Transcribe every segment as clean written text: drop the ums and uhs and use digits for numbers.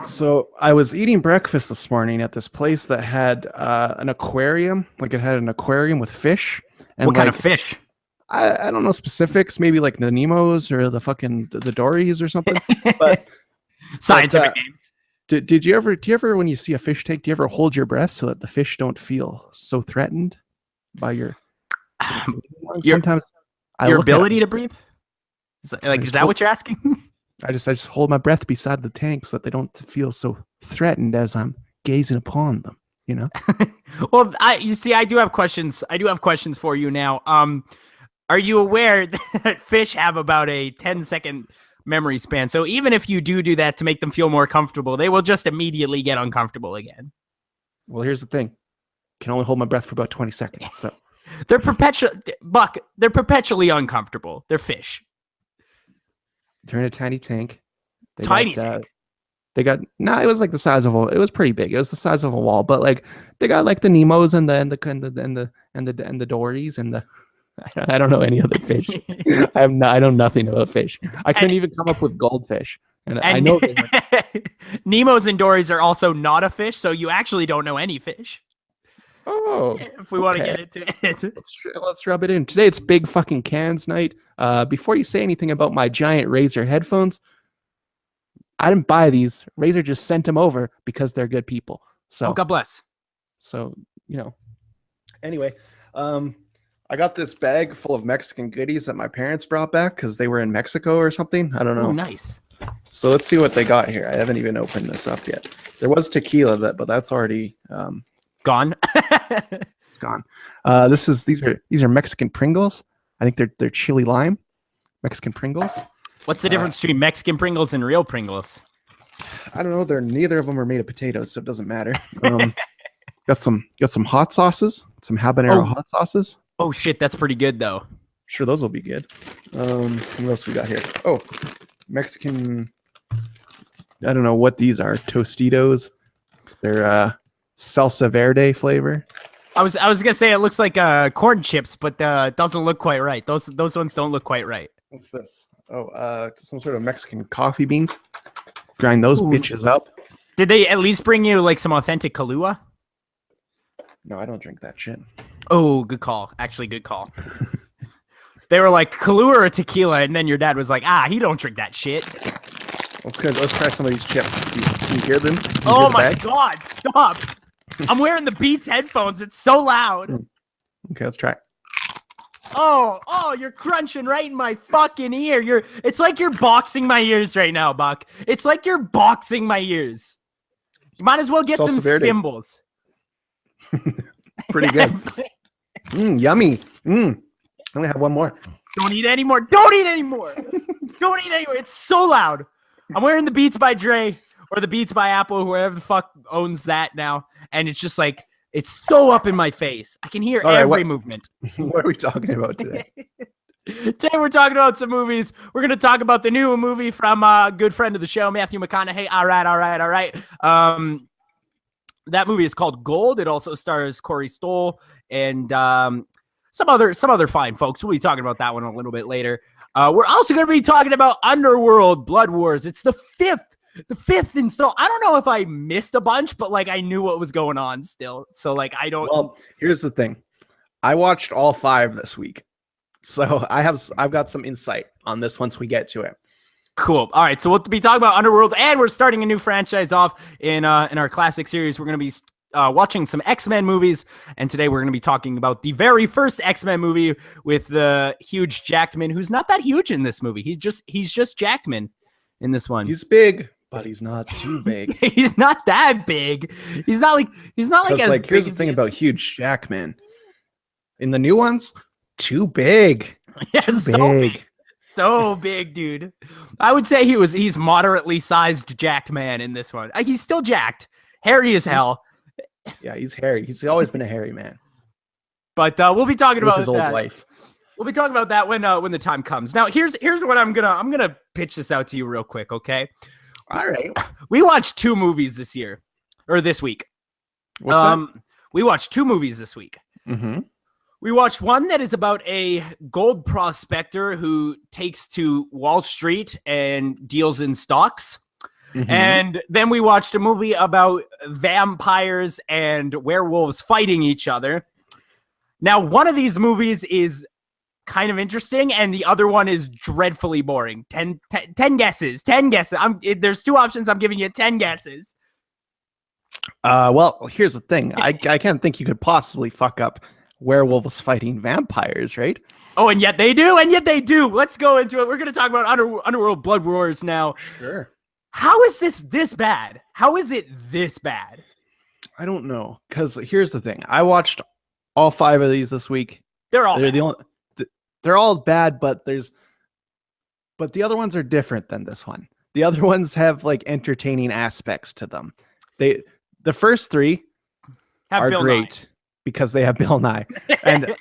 So I was eating breakfast this morning at this place that had an aquarium. Like it had an aquarium with fish, What and kind of like fish? I don't know specifics, maybe like the Nemos or the Dories or something. But but Scientific names. did you ever when you see a fish tank, do you ever hold your breath so that the fish don't feel so threatened by your breathing ones? Your Sometimes I your look at them. ability to breathe? I Is just that hold what you're asking? I just hold my breath beside the tank so that they don't feel so threatened as I'm gazing upon them. You know. Well, you see, I do have questions. I do have questions for you now. Are you aware that fish have about a 10-second memory span? So even if you do that to make them feel more comfortable, they will just immediately get uncomfortable again. Well, here's the thing. Can only hold my breath for about 20 seconds. So They're Buck. They're perpetually uncomfortable. They're fish. they're in a tiny tank. They Tiny got tank. it was like the size of it was pretty big. It was the size of a wall, but like they got like the Nemos and the Dories and the I don't know any other fish. I know nothing about fish. I couldn't even come up with goldfish. And I And know Nemos and Dories are also not a fish, so you actually don't know any fish. oh, If we want to okay. get into it. Let's rub it in. Today it's big fucking cans night. Before you say anything about my giant Razer headphones, I didn't buy these. Razer just sent them over because they're good people. So, Oh, God bless. so you know. Anyway, I got this bag full of Mexican goodies that my parents brought back because they were in Mexico or something. I don't know. Oh, nice. So let's see what they got here. I haven't even opened this up yet. There was tequila but that's already Gone. gone. These are Mexican Pringles. I think they're chili lime Mexican Pringles. What's the difference between Mexican Pringles and real Pringles? I don't know. Neither of them are made of potatoes, so it doesn't matter. Got some hot sauces, some habanero hot sauces. Oh shit, that's pretty good though. Sure, those will be good. What else we got here? Oh, Mexican. I don't know what these are. Tostitos. They're salsa verde flavor. I was gonna say it looks like corn chips, but it doesn't look quite right. Those ones don't look quite right. What's this? Oh, some sort of Mexican coffee beans. Grind those bitches up. Did they at least bring you like some authentic Kahlua? No, I don't drink that shit. Oh, good call. Actually, good call. They were like Kahlua or tequila, and then your dad was like, he don't drink that shit. Let's try some of these chips. Can you hear them? Oh my God, stop. I'm wearing the Beats headphones. It's so loud. Okay, let's try it. Oh, you're crunching right in my fucking ear. It's like you're boxing my ears right now, Buck. It's like you're boxing my ears. You might as well get some cymbals. Pretty good. Yummy. I'm gonna have one more. Don't eat anymore. Don't eat anymore. Don't eat anymore. It's so loud. I'm wearing the Beats by Dre or the Beats by Apple, whoever the fuck owns that now. And it's just like, it's so up in my face. I can hear every movement. What are we talking about today? Today we're talking about some movies. We're going to talk about the new movie from a good friend of the show, Matthew McConaughey. All right. That movie is called Gold. It also stars Corey Stoll and some other fine folks. We'll be talking about that one a little bit later. We're also going to be talking about Underworld, Blood Wars. It's the fifth install. I don't know if I missed a bunch, but like I knew what was going on still. So like I don't. Well, here's the thing. I watched all 5 this week, so I've got some insight on this once we get to it. Cool. All right, so we'll be talking about Underworld, and we're starting a new franchise off in our classic series. We're going to be watching some X-Men movies, and today we're going to be talking about the very first X-Men movie with the huge Jackman, who's not that huge in this movie. He's just Jackman in this one. He's big, but he's not too big. He's not that big. He's not like as like big here's the as thing he is. about huge Jackman. In the new ones, too big. Yeah, Too so big. So big, dude. I would say he's moderately sized jacked man in this one. He's still jacked. Hairy as hell. Yeah, he's hairy. He's always been a hairy man. But we'll be talking about his old that. wife. We'll be talking about that when the time comes. Now, here's what I'm gonna pitch this out to you real quick, okay? All right. We watched 2 movies this week. What's that? We watched 2 movies this week. Mm-hmm. We watched one that is about a gold prospector who takes to Wall Street and deals in stocks. And then we watched a movie about vampires and werewolves fighting each other. Now, one of these movies is kind of interesting, and the other one is dreadfully boring. 10 guesses. 10 guesses. There's 2 options. I'm giving you 10 guesses. Well, here's the thing. I can't think you could possibly fuck up werewolves fighting vampires, right? Oh, and yet they do. Let's go into it. We're going to talk about Underworld Blood Wars now. Sure. How is this bad? How is it this bad? I don't know. Because here's the thing. I watched all 5 of these this week. They're all they're all bad, but the other ones are different than this one. The other ones have like entertaining aspects to them. The first 3 are Bill great because they have Bill Nye. And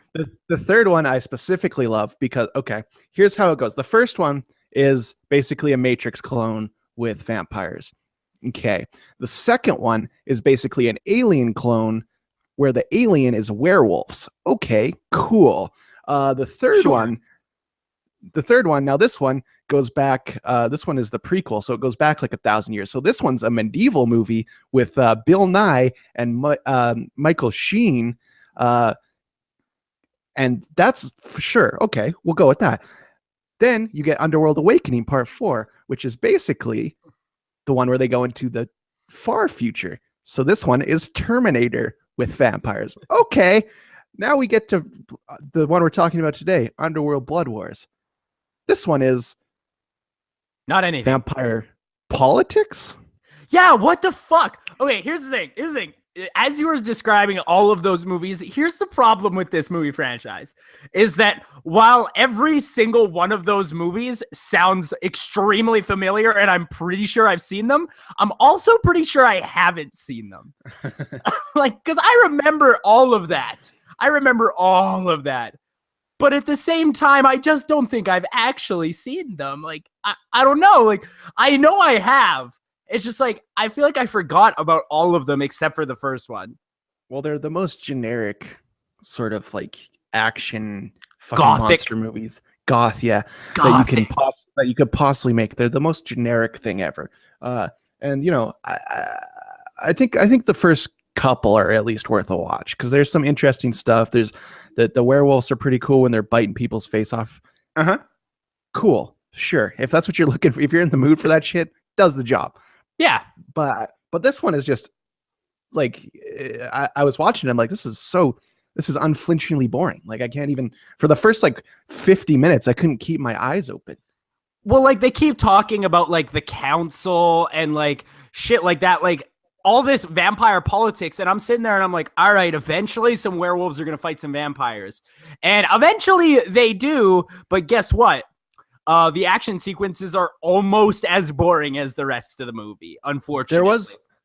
the third one I specifically love because, okay, here's how it goes. The first one is basically a Matrix clone with vampires. Okay. The second one is basically an Alien clone where the alien is werewolves. Okay, cool. The third one, now this one goes back, this one is the prequel, so it goes back like 1,000 years. So this one's a medieval movie with Bill Nye and Michael Sheen, and that's for sure. Okay, we'll go with that. Then you get Underworld Awakening Part 4, which is basically the one where they go into the far future. So this one is Terminator with vampires. Okay, now we get to the one we're talking about today, Underworld Blood Wars. This one is not anything. Vampire politics? Yeah, what the fuck? Okay, here's the thing. As you were describing all of those movies, here's the problem with this movie franchise, is that while every single one of those movies sounds extremely familiar, and I'm pretty sure I've seen them, I'm also pretty sure I haven't seen them. Like, because I remember all of that. But at the same time, I just don't think I've actually seen them. Like, I don't know. Like, I know I have. It's just like, I feel like I forgot about all of them except for the first one. Well, they're the most generic sort of like action fucking Gothic monster movies. Goth, yeah. That you could possibly make. They're the most generic thing ever. And you know, I think the first couple are at least worth a watch because there's some interesting stuff. There's the werewolves are pretty cool when they're biting people's face off. Cool, sure. If that's what you're looking for, if you're in the mood for that shit, does the job. Yeah, but this one is just like I was watching. I'm like, this is unflinchingly boring. Like I can't even for the first like 50 minutes, I couldn't keep my eyes open. Well, like they keep talking about like the council and like shit like that, like all this vampire politics, and I'm sitting there and I'm like, all right, eventually some werewolves are gonna fight some vampires, and eventually they do. But guess what? The action sequences are almost as boring as the rest of the movie, unfortunately.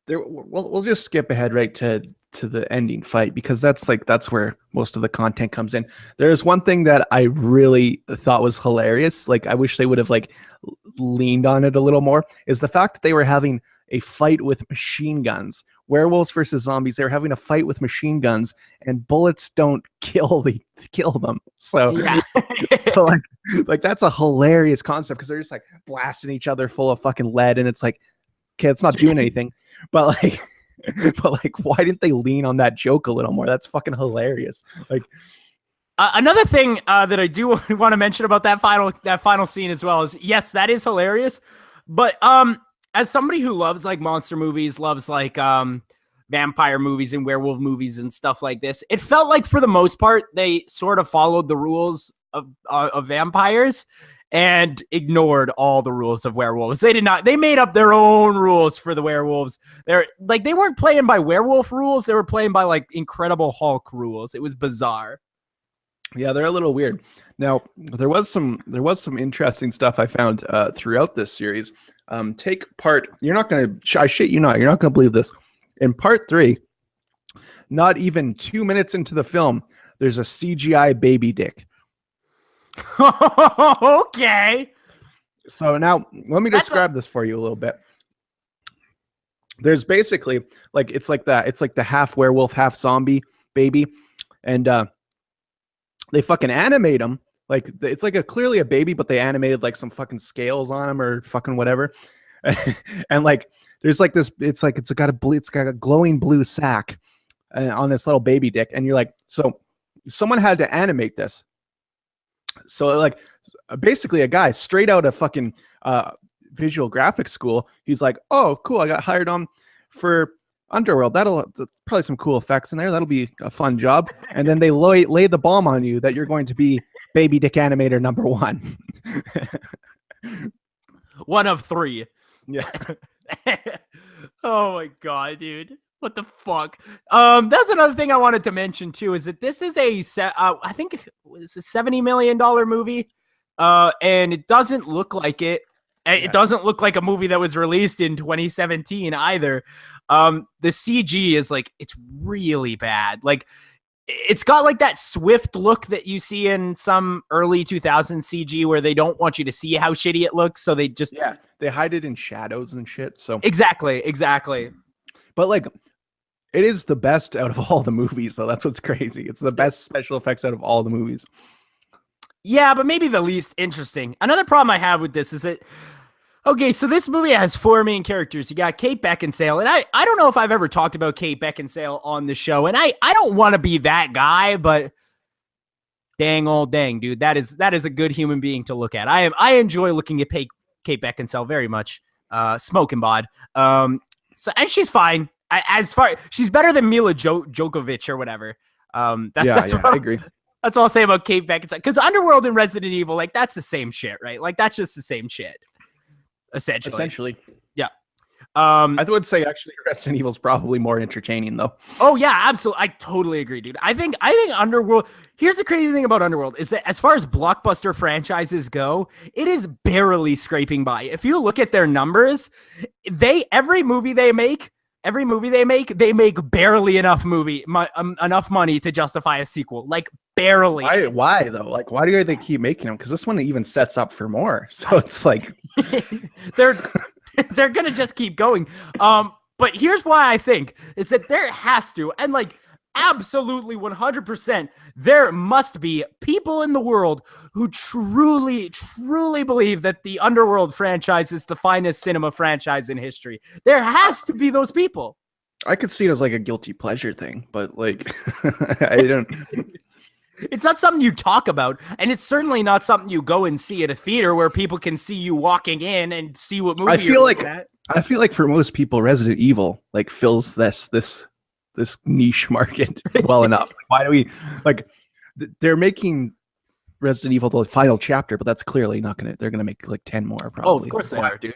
We'll just skip ahead right to the ending fight because that's where most of the content comes in. There's one thing that I really thought was hilarious. Like I wish they would have like leaned on it a little more, is the fact that they were having a fight with machine guns. Werewolves versus zombies. They were having a fight with machine guns, and bullets don't kill them. So, yeah. so like that's a hilarious concept because they're just like blasting each other full of fucking lead, and it's like, okay, it's not doing anything. But like, why didn't they lean on that joke a little more? That's fucking hilarious. Like, another thing that I do want to mention about that final scene as well is, yes, that is hilarious. But as somebody who loves like monster movies, loves like vampire movies and werewolf movies and stuff like this, it felt like for the most part they sort of followed the rules of vampires and ignored all the rules of werewolves. They did not. They made up their own rules for the werewolves. They weren't playing by werewolf rules. They were playing by like Incredible Hulk rules. It was bizarre. Yeah, they're a little weird. Now, there was some interesting stuff I found throughout this series. Take part. You're not going to. I shit you not. You're not going to believe this. In part 3, not even 2 minutes into the film, there's a CGI baby dick. Okay. So now let me describe this for you a little bit. There's basically like it's like the half werewolf, half zombie baby, and they fucking animate him like it's like clearly a baby, but they animated like some fucking scales on him or fucking whatever. and like there's like this. It's got a glowing blue sack on this little baby dick, and you're like, so someone had to animate this. So like basically a guy straight out of fucking visual graphics school, he's like, oh cool, I got hired on for Underworld. That'll probably some cool effects in there. That'll be a fun job. And then they lay the bomb on you that you're going to be baby dick animator number 1. One of 3. Yeah. Oh my god, dude. What the fuck? That's another thing I wanted to mention too, is that this is I think it's a $70 million movie. And it doesn't look like it. It doesn't look like a movie that was released in 2017 either. The CG is like, it's really bad. Like, it's got like that swift look that you see in some early 2000s CG where they don't want you to see how shitty it looks. So they just, they hide it in shadows and shit. So exactly. But like, it is the best out of all the movies. So that's what's crazy. It's the best special effects out of all the movies. Yeah, but maybe the least interesting. Another problem I have with this is that, okay, so this movie has 4 main characters. You got Kate Beckinsale, and I don't know if I've ever talked about Kate Beckinsale on the show, and I don't want to be that guy, but dang, dude, that is a good human being to look at. I enjoy looking at Kate Beckinsale very much. Smoking bod. So and she's fine. She's better than Mila Djokovic or whatever. That's what I agree. That's all I'll say about Kate Beckinsale. Because Underworld and Resident Evil, like, that's the same shit, right? Like, that's just the same shit. Essentially. Yeah. I would say actually Resident Evil is probably more entertaining though. Oh yeah, absolutely. I totally agree, dude. I think Underworld, here's the crazy thing about Underworld is that as far as blockbuster franchises go, it is barely scraping by. If you look at their numbers, every movie they make, they make barely enough money to justify a sequel. Like, barely. Why though? Like, why do they keep making them? Because this one even sets up for more. So it's like they're gonna just keep going. But here's why I think is that there has to, and like absolutely 100%, there must be people in the world who truly believe that the Underworld franchise is the finest cinema franchise in history. There has to be those people. I could see it as like a guilty pleasure thing, but like I don't. It's not something you talk about, and it's certainly not something you go and see at a theater where people can see you walking in and see what movie you're looking at. I feel like for most people, Resident Evil like fills this niche market well enough. Why do we like? They're making Resident Evil the final chapter, but that's clearly not gonna. They're gonna make like 10 more. Probably. Oh, of course they are, dude.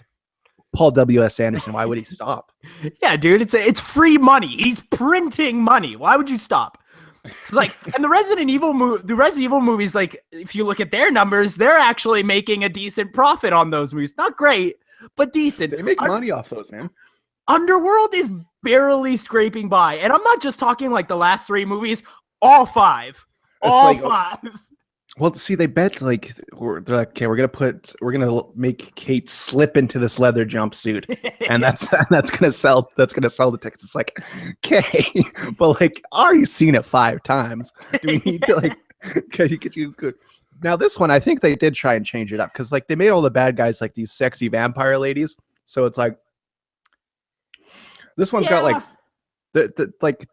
Paul W.S. Anderson. Why would he stop? Yeah, dude. It's free money. He's printing money. Why would you stop? It's like, and the Resident Evil movies, like, if you look at their numbers, they're actually making a decent profit on those movies. Not great, but decent. They make money off those, man. Underworld is barely scraping by, and I'm not just talking like the last 3 movies. All 5. All 5. Well, see, they bet like they're like, okay, we're gonna make Kate slip into this leather jumpsuit, and that's gonna sell the tickets. It's like, okay, but like, already seen it 5 times. Do we need to like? Could you? Now this one, I think they did try and change it up because like they made all the bad guys like these sexy vampire ladies. So it's like this one's got like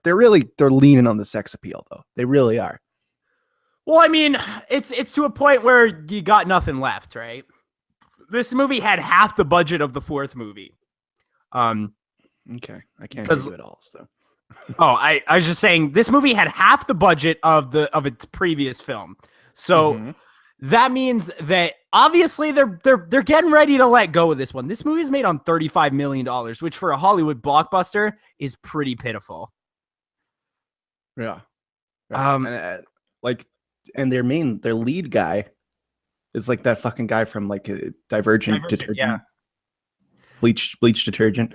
they're leaning on the sex appeal though. They really are. Well, I mean, it's to a point where you got nothing left, right? This movie had half the budget of the 4th movie. Okay, I can't do it all. So, I was just saying this movie had half the budget of its previous film. So that means that obviously they're getting ready to let go of this one. This movie is made on $35 million, which for a Hollywood blockbuster is pretty pitiful. Yeah. And their lead guy is like that fucking guy from like a Divergent detergent. Yeah. Bleach detergent.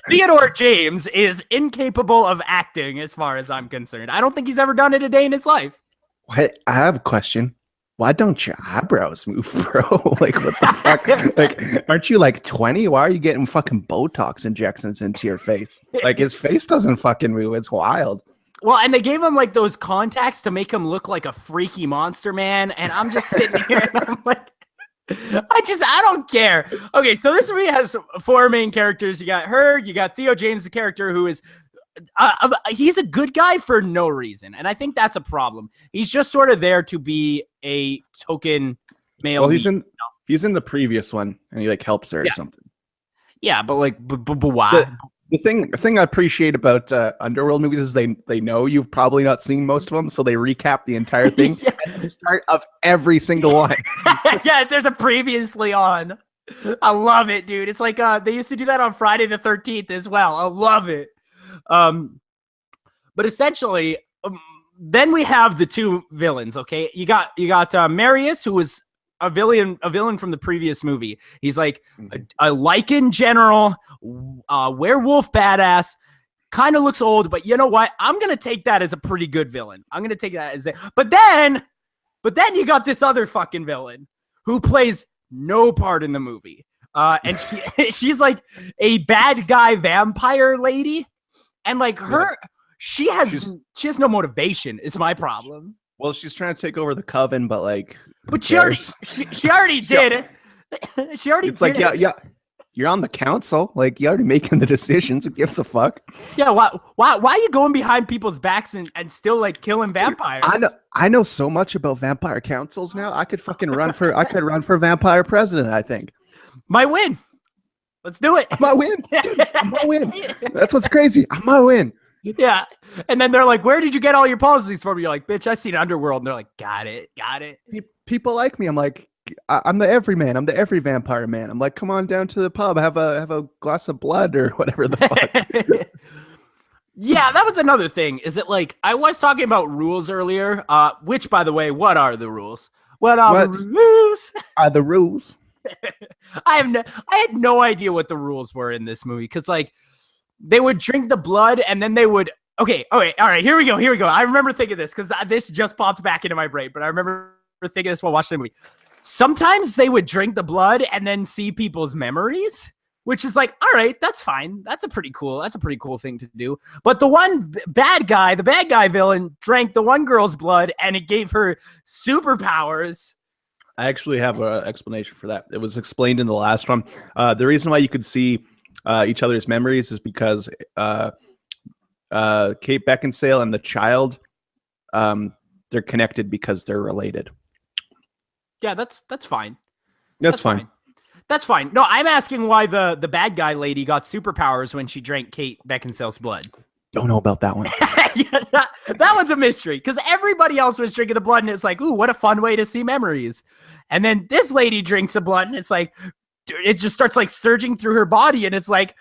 Theodore James is incapable of acting as far as I'm concerned. I don't think he's ever done it a day in his life. I have a question. Why don't your eyebrows move, bro? Like, what the fuck? Like, aren't you like 20? Why are you getting fucking Botox injections into your face? Like, his face doesn't fucking move. It's wild. Well, and they gave him like those contacts to make him look like a freaky monster man. And I'm just sitting here and I'm like, I don't care. Okay, so this movie has 4 main characters. You got her, you got Theo James, the character who is he's a good guy for no reason, and I think that's a problem. He's just sort of there to be a token male. Well, he's in the previous one, and he like helps her or something. Yeah, but like, but why? The thing I appreciate about Underworld movies is they know you've probably not seen most of them, so they recap the entire thing at the start of every single one. Yeah, there's a previously on. I love it, dude. It's like they used to do that on Friday the 13th as well. I love it. But essentially, then we have the 2 villains. Okay, you got Marius, who was a villain from the previous movie. He's like a Lycan general, werewolf badass. Kind of looks old, but you know what? I'm gonna take that as a pretty good villain. I'm gonna take that as But then you got this other fucking villain who plays no part in the movie, and she's like a bad guy vampire lady, and like she has no motivation. Is my problem. Well, she's trying to take over the coven, but like, but she already did it. She already. It's did like, it. Yeah. You're on the council. Like, you're already making the decisions. Who gives a fuck? Yeah. Why are you going behind people's backs and still like killing vampires? Dude, I know so much about vampire councils now. I could fucking run for vampire president. I think. Might win. Let's do it. I might win. Dude, I might win. That's what's crazy. I might win. Yeah. And then they're like, where did you get all your policies from? You're like, bitch, I seen Underworld. And they're like, got it. People like me. I'm like, I'm the everyman. I'm the every vampire man. I'm like, come on down to the pub. Have a glass of blood or whatever the fuck. Yeah, that was another thing. Is it like, I was talking about rules earlier, which, by the way, what are the rules? What are the rules? Are the rules? I had no idea what the rules were in this movie. Because, like, they would drink the blood and then they would. Okay, all right. Here we go. I remember thinking this because this just popped back into my brain. But I remember thinking this while watching the movie. Sometimes they would drink the blood and then see people's memories, which is like, all right, that's fine. That's a pretty cool thing to do. But the bad guy villain drank the one girl's blood and it gave her superpowers. I actually have an explanation for that. It was explained in the last one. The reason why you could see each other's memories is because Kate Beckinsale and the child, they're connected because they're related. Yeah, that's fine. That's fine. That's fine. No, I'm asking why the bad guy lady got superpowers when she drank Kate Beckinsale's blood. Don't know about that one. Yeah, that one's a mystery because everybody else was drinking the blood and it's like, ooh, what a fun way to see memories. And then this lady drinks the blood and it's like, dude, it just starts like surging through her body and it's like,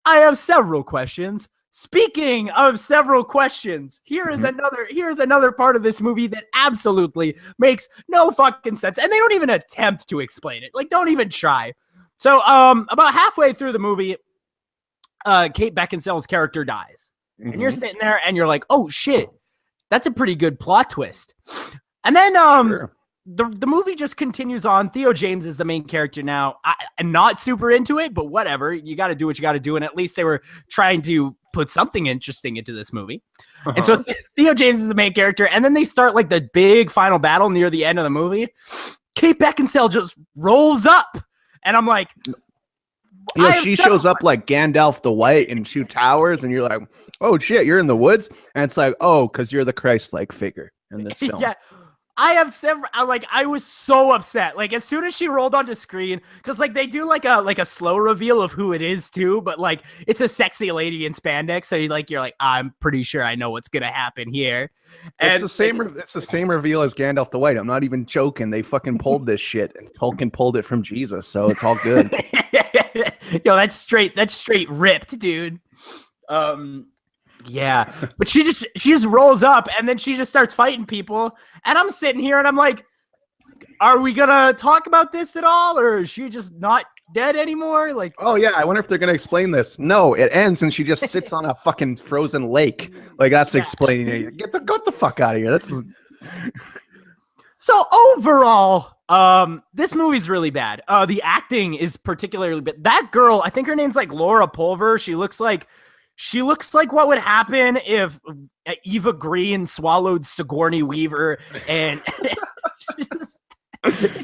I have several questions. Speaking of several questions, here's another part of this movie that absolutely makes no fucking sense. And they don't even attempt to explain it. Like, don't even try. So, about halfway through the movie, Kate Beckinsale's character dies. Mm-hmm. And you're sitting there and you're like, oh shit, that's a pretty good plot twist. And then, sure. The movie just continues on. Theo James is the main character now. I'm not super into it, but whatever. You got to do what you got to do. And at least they were trying to put something interesting into this movie. Uh-huh. And so Theo James is the main character. And then they start like the big final battle near the end of the movie. Kate Beckinsale just rolls up. And I'm like, yeah, she shows up like Gandalf the White in Two Towers. And you're like, oh shit, you're in the woods. And it's like, oh, because you're the Christ-like figure in this film. Yeah. I was so upset. Like, as soon as she rolled onto screen, because like they do like a slow reveal of who it is too, but like it's a sexy lady in spandex, so you're like, I'm pretty sure I know what's gonna happen here. And it's the same reveal as Gandalf the White. I'm not even joking. They fucking pulled this shit, and Tolkien pulled it from Jesus, so it's all good. Yo, that's straight ripped, dude. Yeah, but she just rolls up and then she just starts fighting people, and I'm sitting here and I'm like, are we gonna talk about this at all, or is she just not dead anymore? Like, oh yeah, I wonder if they're gonna explain this. No, it ends and she just sits on a fucking frozen lake. Like, that's explaining it. Get the fuck out of here. That's so overall, this movie's really bad. The acting is particularly bad. That girl, I think her name's like Laura Pulver. She looks like what would happen if Eva Green swallowed Sigourney Weaver, and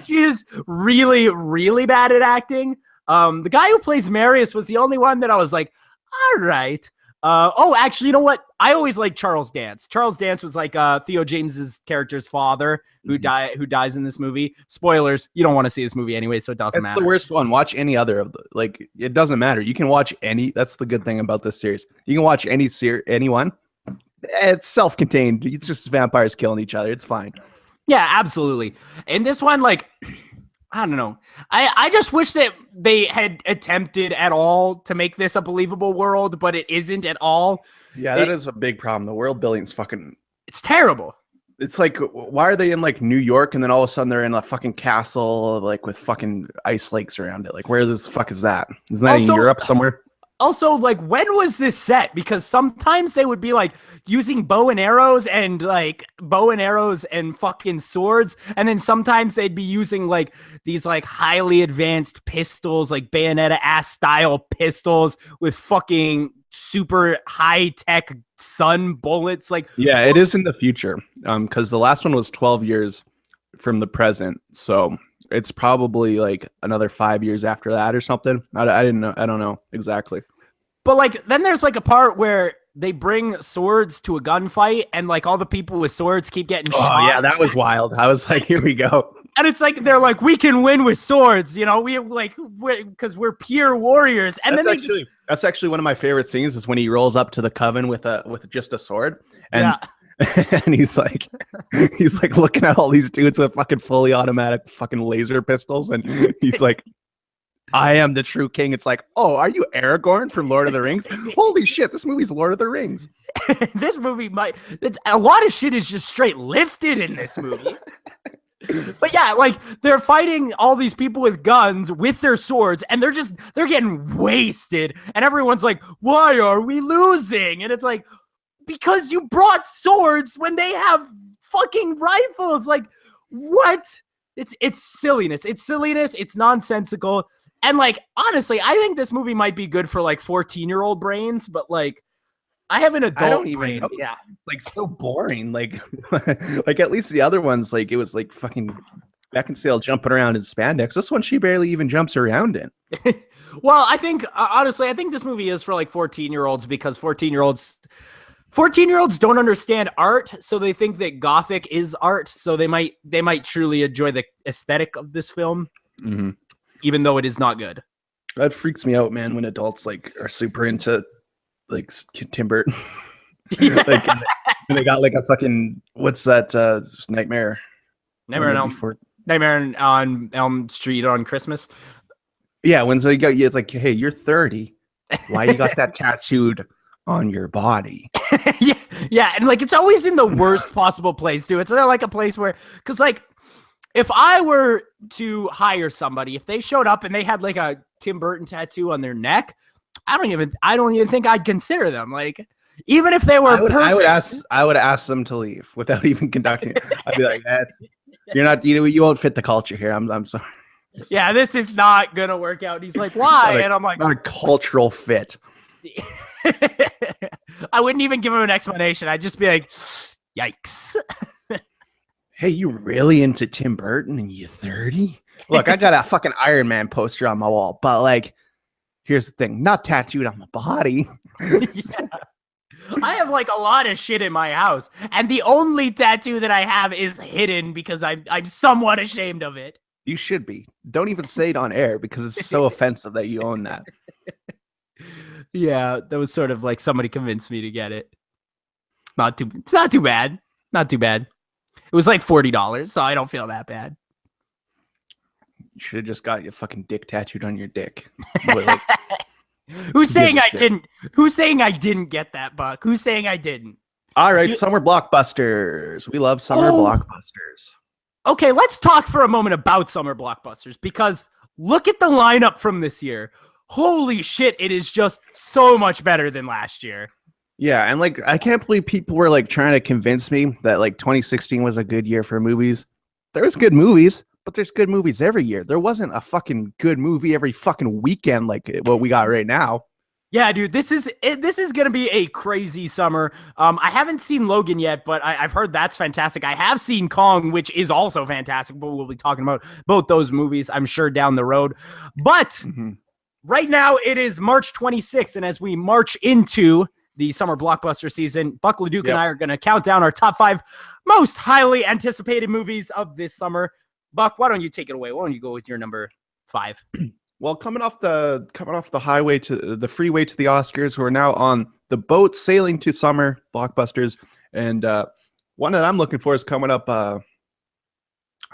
She is really, really bad at acting. The guy who plays Marius was the only one that I was like, all right. Actually, you know what? I always liked Charles Dance. Charles Dance was like Theo James's character's father who dies in this movie. Spoilers, you don't want to see this movie anyway, so it doesn't matter. It's the worst one. Watch any other of the, like, it doesn't matter. You can watch any. That's the good thing about this series. You can watch anyone. It's self-contained. It's just vampires killing each other. It's fine. Yeah, absolutely. And this one, like, I don't know. I just wish that they had attempted at all to make this a believable world, but it isn't at all. Yeah, that is a big problem. The world building's fucking... It's terrible. It's like, why are they in, like, New York, and then all of a sudden they're in a fucking castle, like, with fucking ice lakes around it? Like, where the fuck is that? Isn't that in Europe somewhere? Also, like, when was this set? Because sometimes they would be, like, using bow and arrows and fucking swords. And then sometimes they'd be using, like, these, like, highly advanced pistols, like Bayonetta-ass style pistols with fucking super high-tech sun bullets. Like, yeah, it is in the future. Because the last one was 12 years from the present. So... it's probably like another 5 years after that or something. I didn't know. I don't know exactly. But like, then there's like a part where they bring swords to a gunfight and like all the people with swords keep getting shot. Oh yeah, that was wild. I was like, here we go. And it's like, they're like, we can win with swords, you know, because we're pure warriors. And that's actually one of my favorite scenes is when he rolls up to the coven with just a sword. And and he's like looking at all these dudes with fucking fully automatic fucking laser pistols, and he's like, I am the true king. It's like, oh, are you Aragorn from Lord of the Rings? Holy shit, this movie's Lord of the Rings. This movie a lot of shit is just straight lifted in this movie. But yeah, like, they're fighting all these people with guns with their swords, and they're getting wasted, and everyone's like, why are we losing? And it's like, because you brought swords when they have fucking rifles. Like, what? It's silliness. It's silliness. It's nonsensical. And like, honestly, I think this movie might be good for like 14-year-old brains, but like, I have an adult brain. Yeah, like, so boring. Like, like at least the other ones, like, it was like fucking Beckinsale jumping around in spandex. This one, she barely even jumps around in. Well, I think honestly, I think this movie is for like 14-year-olds because 14-year-olds don't understand art, so they think that Gothic is art, so they might truly enjoy the aesthetic of this film, even though it is not good. That freaks me out, man, when adults like are super into like Tim Burton. Like, and they got like a fucking, what's that Nightmare on Elm Street on Christmas. Yeah, when so it's like, hey, you're 30. Why you got that tattooed on your body? yeah, and like, it's always in the worst possible place too. It's like a place where, because like, if I were to hire somebody, if they showed up and they had like a Tim Burton tattoo on their neck, I don't even think I'd consider them. Like, even if they were I would ask them to leave without even conducting it. I'd be like, you won't fit the culture here. I'm sorry. Yeah, this is not gonna work out. And he's like, why? And I'm like, not a cultural fit. I wouldn't even give him an explanation. I'd just be like, yikes. Hey, you really into Tim Burton and you 30? Look, I got a fucking Iron Man poster on my wall, but like, here's the thing, not tattooed on my body. Yeah. I have like a lot of shit in my house, and the only tattoo that I have is hidden because I'm somewhat ashamed of it. You should be. Don't even say it on air because it's so offensive that you own that. Yeah, that was sort of like somebody convinced me to get it. It's not too bad. Not too bad. It was like $40, so I don't feel that bad. You should have just got your fucking dick tattooed on your dick. Who's saying I didn't? Who's saying I didn't get that, Buck? Who's saying I didn't? All right, summer blockbusters. We love summer blockbusters. Okay, let's talk for a moment about summer blockbusters, because look at the lineup from this year. Holy shit, it is just so much better than last year. Yeah, and like, I can't believe people were like trying to convince me that like 2016 was a good year for movies. There's good movies, but there's good movies every year. There wasn't a fucking good movie every fucking weekend like what we got right now. Yeah, dude, this is gonna be a crazy summer. I haven't seen Logan yet, but I've heard that's fantastic. I have seen Kong, which is also fantastic, but we'll be talking about both those movies, I'm sure, down the road. But right now it is March 26th, and as we march into the summer blockbuster season, Buck LeDuc and I are gonna count down our top 5 most highly anticipated movies of this summer. Buck, why don't you take it away? Why don't you go with your number 5? Well, coming off the highway to the freeway to the Oscars, we're now on the boat sailing to summer blockbusters, and one that I'm looking for is coming up. I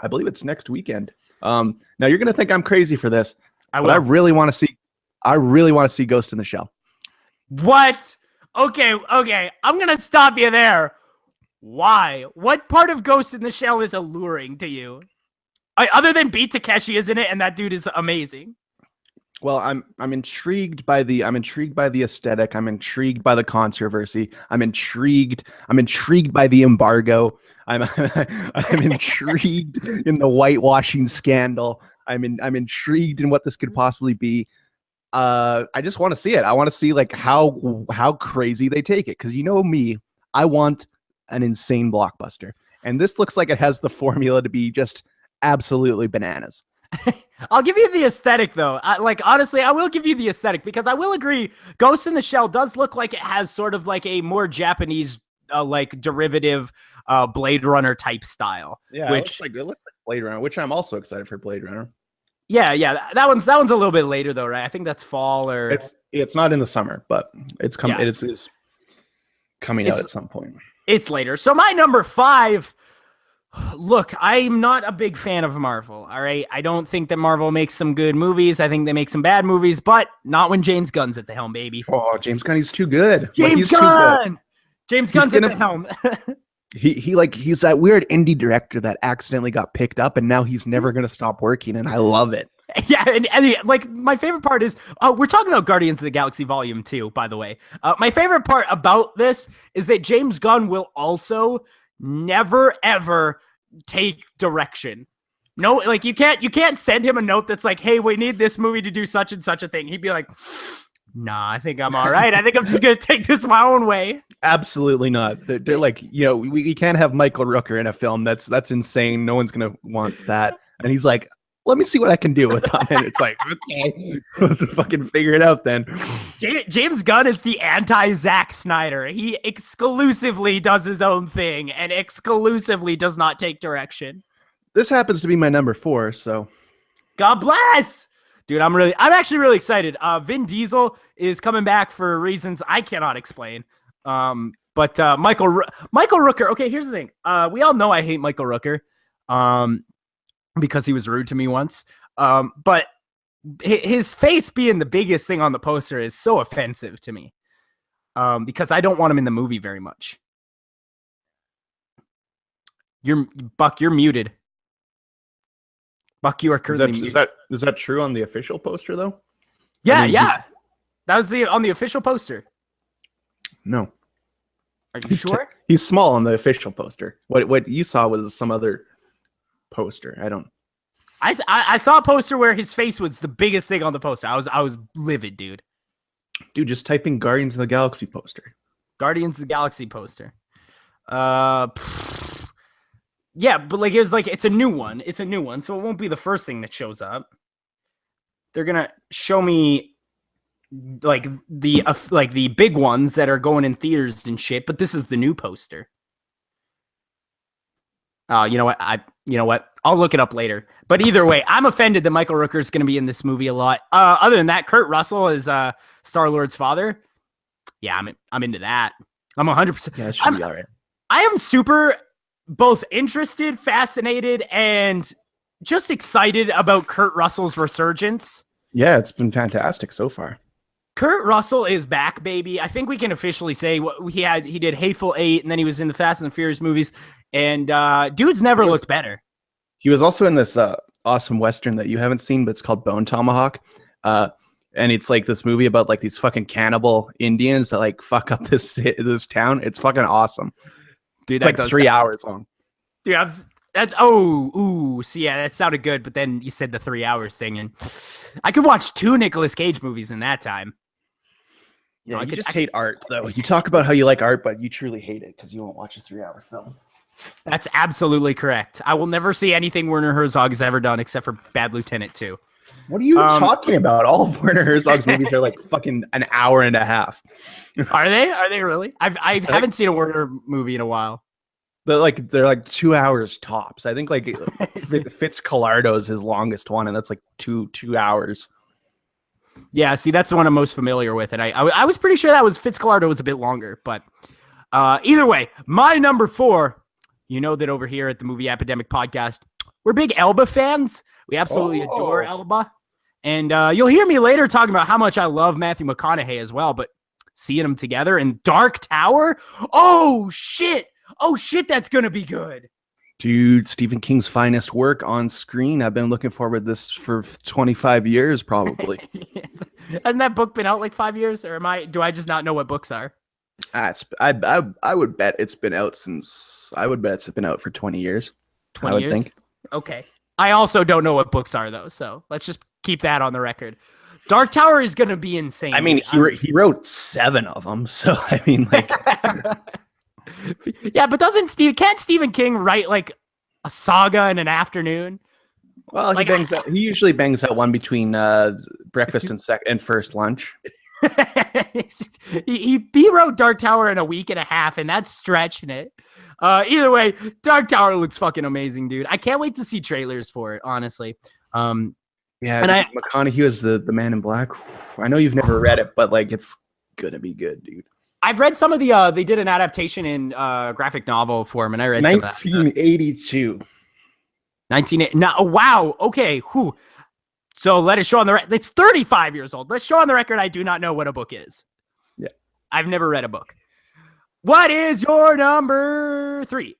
believe it's next weekend. Now you're gonna think I'm crazy for this, but I really want to see. I really want to see Ghost in the Shell. What? Okay. I'm gonna stop you there. Why? What part of Ghost in the Shell is alluring to you? Other than Beat Takeshi is in it, and that dude is amazing. Well, I'm intrigued by the aesthetic. I'm intrigued by the controversy. I'm intrigued by the embargo. I'm intrigued in the whitewashing scandal. I'm intrigued in what this could possibly be. I just want to see it. I want to see like how crazy they take it, because you know me, I want an insane blockbuster, and this looks like it has the formula to be just absolutely bananas. I'll give you the aesthetic, though. Honestly, I will give you the aesthetic, because I will agree, Ghost in the Shell does look like it has sort of like a more Japanese, like derivative, Blade Runner type style. Yeah, it looks like Blade Runner, which I'm also excited for Blade Runner. Yeah, that one's a little bit later though, right? I think that's fall, or it's not in the summer, but it's coming. Yeah. It is coming out at some point. It's later. So my number 5. Look, I'm not a big fan of Marvel, all right? I don't think that Marvel makes some good movies. I think they make some bad movies, but not when James Gunn's at the helm, baby. Oh, James Gunn, he's too good. James Gunn's at the helm. He's that weird indie director that accidentally got picked up, and now he's never going to stop working, and I love it. Yeah, and like my favorite part is we're talking about Guardians of the Galaxy Volume 2, by the way. My favorite part about this is that James Gunn will also never ever take direction. No, like you can't send him a note that's like, hey, we need this movie to do such and such a thing. He'd be like, nah, I think I'm all right. I think I'm just gonna take this my own way. Absolutely not. They're like, we can't have Michael Rooker in a film. That's insane. No one's gonna want that. And he's like, let me see what I can do with that. And it's like, okay, let's fucking figure it out then. James Gunn is the anti-Zack Snyder. He exclusively does his own thing and exclusively does not take direction. This happens to be my number 4, so. God bless! Dude, I'm actually really excited. Vin Diesel is coming back for reasons I cannot explain. But Michael Rooker, okay, here's the thing. We all know I hate Michael Rooker. Because he was rude to me once. But his face being the biggest thing on the poster is so offensive to me. Because I don't want him in the movie very much. Buck, you're muted. Buck, you are currently muted. Is that true on the official poster though? Yeah, yeah. That was on the official poster. No. Are you sure? He's small on the official poster. What you saw was some other poster. I saw a poster where his face was the biggest thing on the poster. I was livid, dude. Dude, just type in Guardians of the Galaxy poster. Guardians of the Galaxy poster. Yeah, but like it's a new one. It's a new one, so it won't be the first thing that shows up. They're gonna show me like the big ones that are going in theaters and shit. But this is the new poster. You know what? I'll look it up later. But either way, I'm offended that Michael Rooker is going to be in this movie a lot. Other than that, Kurt Russell is Star-Lord's father. Yeah, I'm into that. I'm 100%. Yeah, it should be all right. I am super both interested, fascinated, and just excited about Kurt Russell's resurgence. Yeah, it's been fantastic so far. Kurt Russell is back, baby. I think we can officially say he did Hateful Eight, and then he was in the Fast and Furious movies. And dude's never looked better. He was also in this awesome Western that you haven't seen, but it's called Bone Tomahawk. And it's like this movie about like these fucking cannibal Indians that like fuck up this town. It's fucking awesome. Dude, it's like 3 hours long. Dude, see, yeah, that sounded good, but then you said the 3 hours thing, and I could watch 2 Nicolas Cage movies in that time. Yeah, I you could- just I- hate art, though. You talk about how you like art, but you truly hate it because you won't watch a 3-hour film. That's absolutely correct. I will never see anything Werner Herzog has ever done except for Bad Lieutenant 2. What are you talking about? All of Werner Herzog's movies are like fucking an hour and a half. Are they? Are they really? I haven't seen a Werner movie in a while. They're like 2 hours tops. I think like Fitz Collardo is his longest one, and that's like two hours. Yeah, see, that's the one I'm most familiar with, and I was pretty sure that was Fitz Collardo was a bit longer, but either way, my number 4. You know that over here at the Movie Epidemic podcast, we're big Elba fans. We absolutely adore Elba, and you'll hear me later talking about how much I love Matthew McConaughey as well. But seeing them together in Dark Tower, oh shit, that's gonna be good. Dude, Stephen King's finest work on screen. I've been looking forward to this for 25 years, probably. Hasn't that book been out like 5 years, or do I just not know what books are? I would bet it's been out for 20 years. 20 I would years? think. Okay. I also don't know what books are though, so let's just keep that on the record. Dark Tower is going to be insane. I mean, he wrote 7 of them, so I mean, like, yeah, but can't Stephen King write like a saga in an afternoon? well, he usually bangs out one between breakfast and first lunch. he wrote Dark Tower in a week and a half, and that's stretching it. Either way, Dark Tower looks fucking amazing, dude. I can't wait to see trailers for it, honestly. Yeah, and McConaughey is the Man in Black. I know you've never read it, but like it's gonna be good, dude. I've read some of the they did an adaptation in graphic novel form, and I read 1982. 1980. No, wow. Okay. Whew. So let it show on the record. It's 35 years old. Let's show on the record I do not know what a book is. Yeah. I've never read a book. What is your number 3?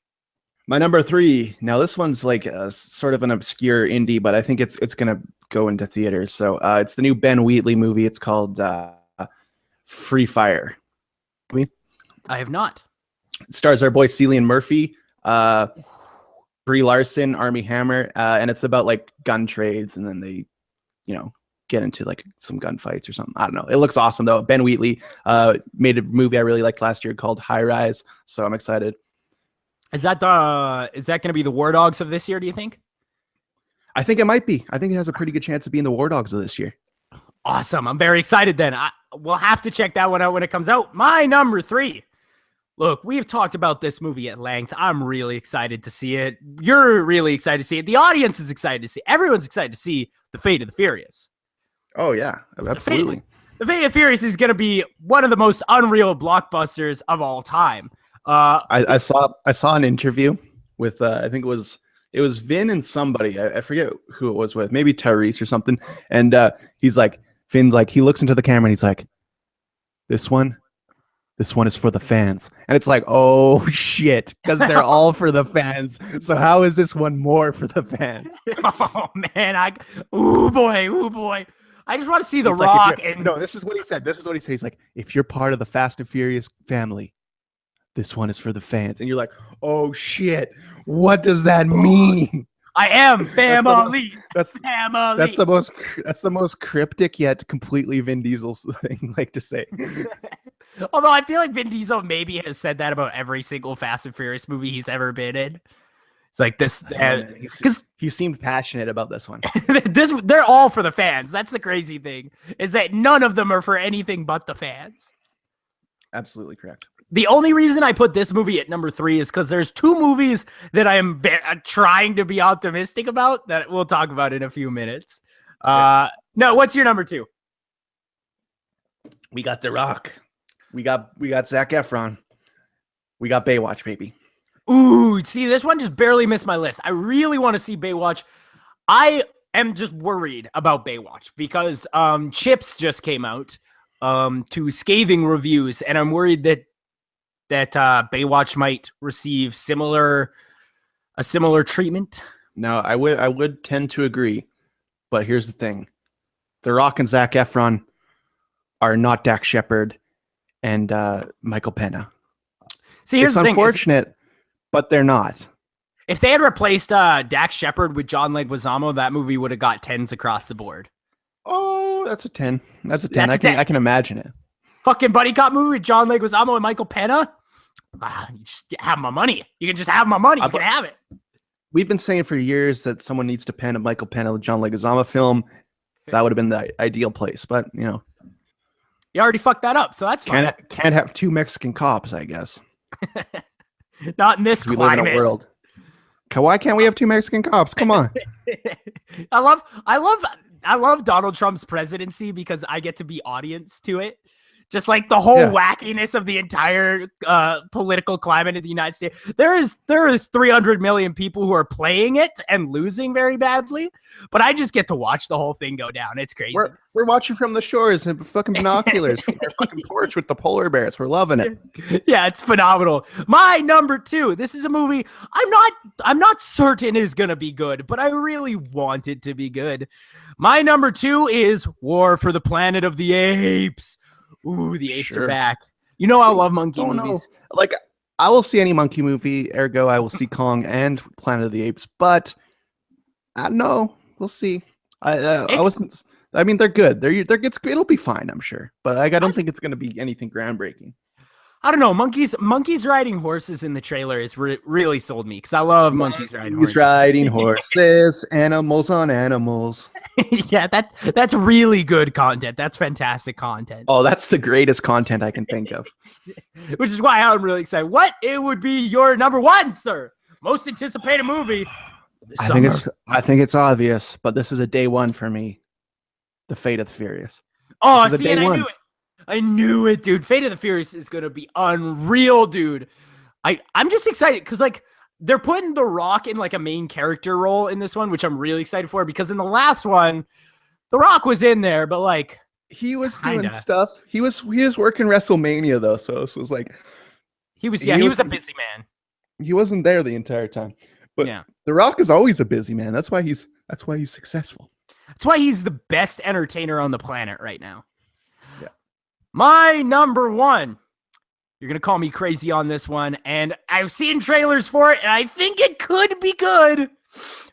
My number 3. Now this one's like a, sort of an obscure indie, but I think it's gonna go into theaters. So it's the new Ben Wheatley movie. It's called Free Fire. I have not. It stars our boy Cillian Murphy, Brie Larson, Armie Hammer, and it's about like gun trades, and then they, get into like some gunfights or something. I don't know. It looks awesome though. Ben Wheatley made a movie I really liked last year called High Rise, so I'm excited. Is that going to be the War Dogs of this year, do you think? I think it might be. I think it has a pretty good chance of being the War Dogs of this year. Awesome. I'm very excited then. We'll have to check that one out when it comes out. My number 3. Look, we've talked about this movie at length. I'm really excited to see it. You're really excited to see it. The audience is excited to see it. Everyone's excited to see The Fate of the Furious. Oh, yeah, absolutely. The Fate of the Furious is going to be one of the most unreal blockbusters of all time. I saw an interview with I think it was Vin and somebody. I forget who it was with, maybe Tyrese or something. And Vin's like, he looks into the camera and he's like, this one is for the fans. And it's like, oh shit, because they're all for the fans. So how is this one more for the fans? Oh man, ooh boy. I just want to see The He's Rock. Like, no, this is what he said. He's like, if you're part of the Fast and Furious family, this one is for the fans. And you're like, oh shit, what does that mean? I am family. That's family. That's the most cryptic yet completely Vin Diesel thing like to say. Although I feel like Vin Diesel maybe has said that about every single Fast and Furious movie he's ever been in. It's like this, because he seemed passionate about this one. They're all for the fans. That's the crazy thing, is that none of them are for anything but the fans. Absolutely correct. The only reason I put this movie at number 3 is because there's 2 movies that I am trying to be optimistic about that we'll talk about in a few minutes. No, what's your number 2? We got The Rock. We got Zac Efron. We got Baywatch, baby. Ooh, see, this one just barely missed my list. I really want to see Baywatch. I am just worried about Baywatch because Chips just came out to scathing reviews, and I'm worried that Baywatch might receive a similar treatment. No, I would tend to agree, but here's the thing: The Rock and Zac Efron are not Dax Shepard and Michael Pena. See, here's it's the thing: unfortunate, but they're not. If they had replaced Dax Shepard with John Leguizamo, that movie would have got 10s across the board. Oh, that's a 10. That's a 10. I can imagine it. fucking buddy cop movie with John Leguizamo and Michael Pena. You just have my money. You can just have my money. You can have it. We've been saying for years that someone needs to pen a Michael Pena, John Leguizamo film. That would have been the ideal place, but you know, you already fucked that up, so that's fine. Can't have two Mexican cops, I guess. Not in this climate. We live in a world. Why can't we have two Mexican cops? Come on. I love Donald Trump's presidency because I get to be audience to it. Just like the whole wackiness of the entire political climate in the United States. There is 300 million people who are playing it and losing very badly, but I just get to watch the whole thing go down. It's crazy. We're watching from the shores and fucking binoculars from our fucking porch with the polar bears. We're loving it. Yeah, it's phenomenal. My number 2. This is a movie I'm not certain is gonna be good, but I really want it to be good. My number 2 is War for the Planet of the Apes. Ooh, the apes are back. You know I love monkey movies. Like, I will see any monkey movie, ergo I will see Kong and Planet of the Apes, but I don't know. We'll see. I mean, they're good. It'll be fine, I'm sure. But I don't think it's going to be anything groundbreaking. I don't know. Monkeys riding horses in the trailer is really sold me because I love monkeys riding horses. Riding horses, animals on animals. Yeah, that's really good content. That's fantastic content. Oh, that's the greatest content I can think of. Which is why I'm really excited. What it would be your number 1, sir? Most anticipated movie. I think it's obvious, but this is a day one for me. The Fate of the Furious. Oh, see, and I knew it. I knew it, dude. Fate of the Furious is going to be unreal, dude. I'm just excited because, like, they're putting The Rock in, like, a main character role in this one, which I'm really excited for because in the last one, The Rock was in there, but, like, he was doing stuff. He was working WrestleMania, though, so it was like... He was a busy man. He wasn't there the entire time. But yeah. The Rock is always a busy man. That's why he's successful. That's why he's the best entertainer on the planet right now. My number 1, you're going to call me crazy on this one, and I've seen trailers for it, and I think it could be good.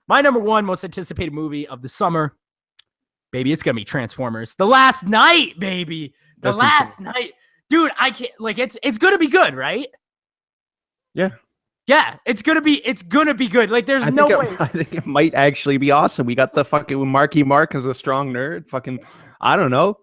My number 1 most anticipated movie of the summer, baby, it's going to be Transformers. The Last Night, baby. The Last Night. Dude, I can't, like, it's going to be good, right? Yeah. Yeah, it's going to be good. Like, there's no way. I think it might actually be awesome. We got the fucking Marky Mark as a strong nerd. Fucking, I don't know.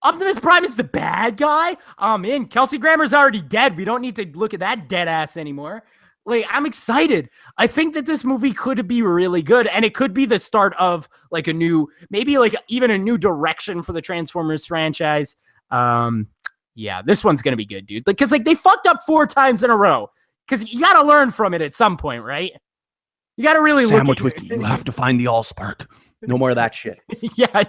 Optimus Prime is the bad guy. I'm in. Kelsey Grammer's already dead. We don't need to look at that dead ass anymore. Like, I'm excited. I think that this movie could be really good, and it could be the start of like a new, maybe like even a new direction for the Transformers franchise. Yeah, this one's gonna be good, dude. Because like they fucked up 4 times in a row. Because you gotta learn from it at some point, right? You gotta really Sandwich Wiki. You have to find the Allspark. No more of that shit. Yeah,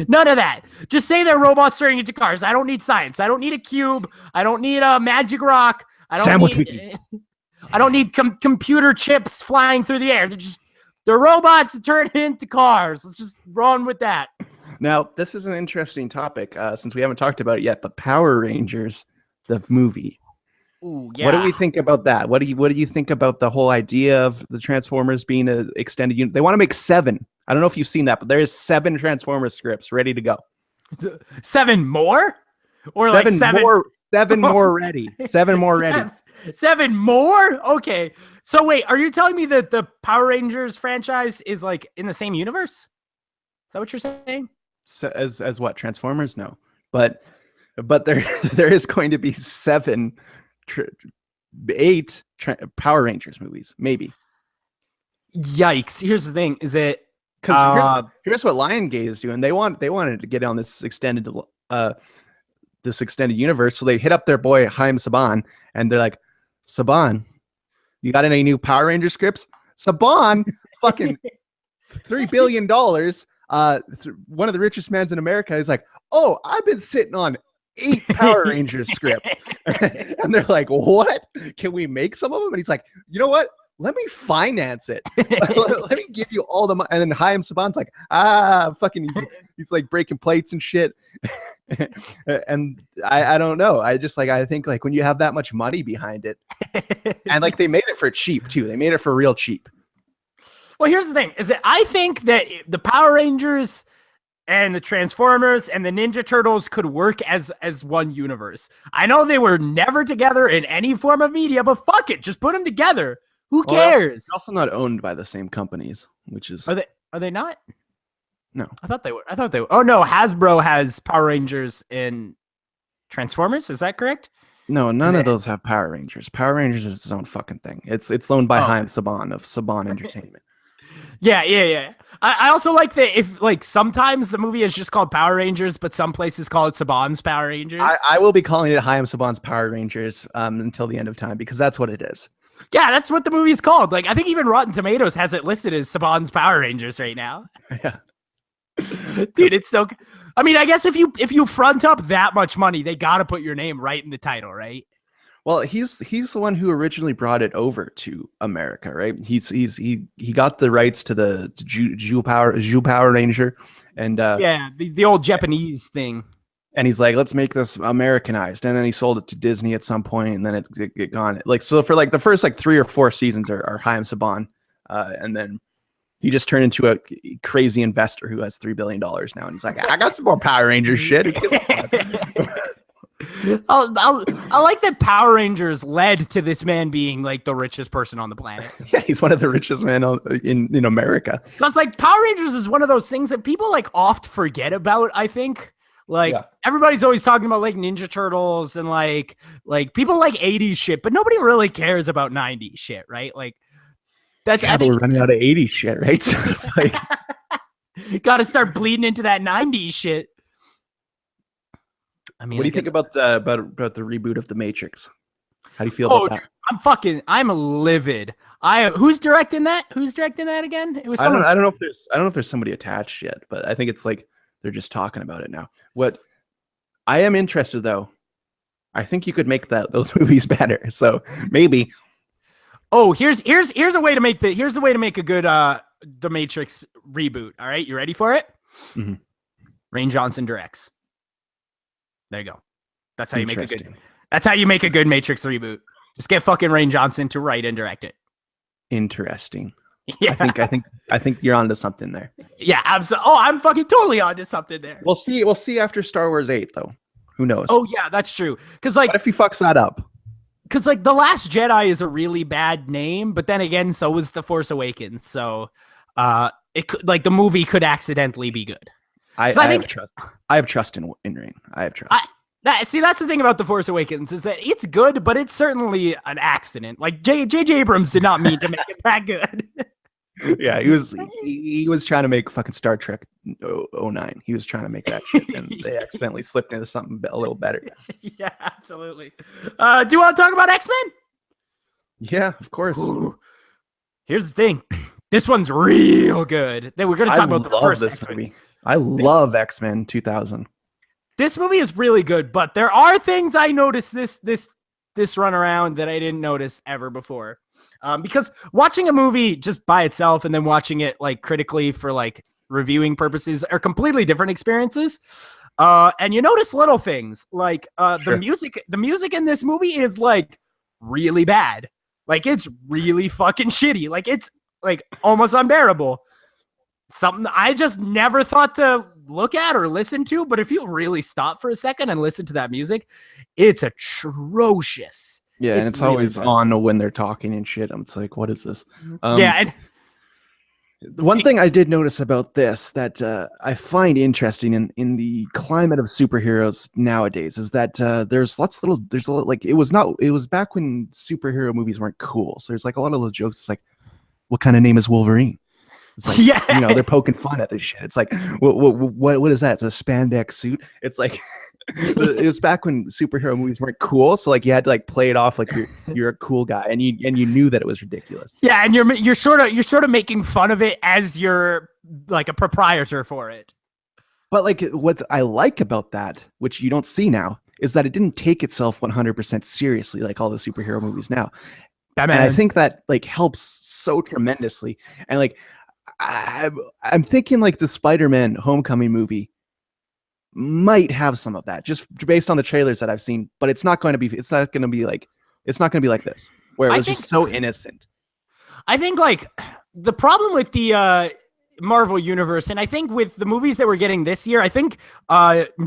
none of that. Just say they're robots turning into cars. I don't need science. I don't need a cube. I don't need a magic rock. I don't need computer chips flying through the air. They're robots that turn into cars. Let's just run with that. Now, this is an interesting topic since we haven't talked about it yet, but Power Rangers, the movie. Ooh, yeah. What do we think about that? What do you think about the whole idea of the Transformers being an extended unit? They want to make 7. I don't know if you've seen that, but there is 7 Transformers scripts ready to go. 7 more? Or 7 like 7 more? 7 more ready. 7 more ready. 7 more? Okay. So wait, are you telling me that the Power Rangers franchise is like in the same universe? Is that what you're saying? So, as what? Transformers? No. But there is going to be 8 Power Rangers movies, maybe. Yikes! Here's the thing: is it because here's what Lionsgate is doing? They wanted to get on this extended universe, so they hit up their boy Haim Saban, and they're like, Saban, you got any new Power Ranger scripts? Saban, fucking $3 billion. One of the richest men in America is like, oh, I've been sitting on 8 Power Rangers scripts. And they're like, what? Can we make some of them? And he's like, you know what? Let me finance it. Let me give you all the money. And then Haim Saban's like, fucking, he's like breaking plates and shit. And I don't know. I think like when you have that much money behind it, and like they made it for cheap too. They made it for real cheap. Well, here's the thing: is that I think that the Power Rangers and the Transformers and the Ninja Turtles could work as one universe. I know they were never together in any form of media, but fuck it, just put them together. Who cares? They're also not owned by the same companies, which is Are they not? No. I thought they were. Oh no, Hasbro has Power Rangers and Transformers. Is that correct? No, none of those have Power Rangers. Power Rangers is its own fucking thing. It's owned by Haim Saban of Saban Entertainment. Yeah. I also like that if like sometimes the movie is just called Power Rangers, but some places call it Saban's Power Rangers. I will be calling it Haim Saban's Power Rangers until the end of time because that's what it is. Yeah, that's what the movie is called. Like I think even Rotten Tomatoes has it listed as Saban's Power Rangers right now. Yeah. Dude, it's so. I mean, I guess if you front up that much money, they got to put your name right in the title, right? Well, he's the one who originally brought it over to America, right? He got the rights to the Jew Power Ranger, and the old Japanese thing. And he's like, let's make this Americanized, and then he sold it to Disney at some point, and then it gone. Like so for like the first like 3 or 4 seasons are Haim Saban, and then. He just turned into a crazy investor who has $3 billion now, and he's like, "I got some more Power Rangers shit." I like that Power Rangers led to this man being like the richest person on the planet. Yeah, he's one of the richest men in America. Because like Power Rangers is one of those things that people like oft forget about. I think like everybody's always talking about like Ninja Turtles and like people like 80s shit, but nobody really cares about 90s shit, right? Like. We're running out of 80s shit, right? So it's like got to start bleeding into that 90s shit. I mean, what do you think about the reboot of The Matrix? How do you feel about that? I'm livid. Who's directing that? Who's directing that again? It was I don't know if there's somebody attached yet, but I think it's like they're just talking about it now. What I am interested though, I think you could make those movies better. So maybe. Oh, here's a way to make a good The Matrix reboot. All right, you ready for it? Mm-hmm. Rain Johnson directs. There you go. That's how you make a good. That's how you make a good Matrix reboot. Just get fucking Rain Johnson to write and direct it. Interesting. Yeah, I think you're onto something there. Yeah, absolutely. Oh, I'm fucking totally onto something there. We'll see after Star Wars 8 though. Who knows? Oh yeah, that's true. Because like, what if he fucks that up? Because like The Last Jedi is a really bad name, but then again, so was The Force Awakens. So, it could like the movie could accidentally be good. I have trust in Rain. I have trust. See, that's the thing about The Force Awakens is that it's good, but it's certainly an accident. Like J.J. Abrams did not mean to make it that good. Yeah, he was trying to make fucking Star Trek 09. He was trying to make that shit, and they accidentally slipped into something a little better. Yeah, absolutely. Do you want to talk about X-Men? Yeah, of course. Ooh. Here's the thing. This one's real good. Then we're going to talk about the first X-Men movie. I love X-Men 2000. This movie is really good, but there are things I noticed this run around that I didn't notice ever before. Because watching a movie just by itself and then watching it like critically for like reviewing purposes are completely different experiences. And you notice little things like the music in this movie is like really bad. Like it's really fucking shitty. Like it's like almost unbearable. Something I just never thought to look at or listen to. But if you really stop for a second and listen to that music, it's atrocious. Yeah, and it's really always bad. On when they're talking and shit. It's like, what is this? And one thing I did notice about this that I find interesting in the climate of superheroes nowadays is that there's it was back when superhero movies weren't cool. So there's like a lot of little jokes. It's like, what kind of name is Wolverine? It's like, you know, they're poking fun at this shit. It's like, what is that? It's a spandex suit. It's like, it was back when superhero movies weren't cool. So like you had to like play it off like you're a cool guy, and you knew that it was ridiculous. Yeah, and you're sort of making fun of it as you're like a proprietor for it. But like what I like about that, which you don't see now, is that it didn't take itself 100% seriously like all the superhero movies now. Batman. And I think that like helps so tremendously. And like I'm thinking like the Spider-Man Homecoming movie might have some of that just based on the trailers that I've seen, but it's not going to be like this where it was just so innocent. I think like the problem with the Marvel Universe. And I think with the movies that we're getting this year, I think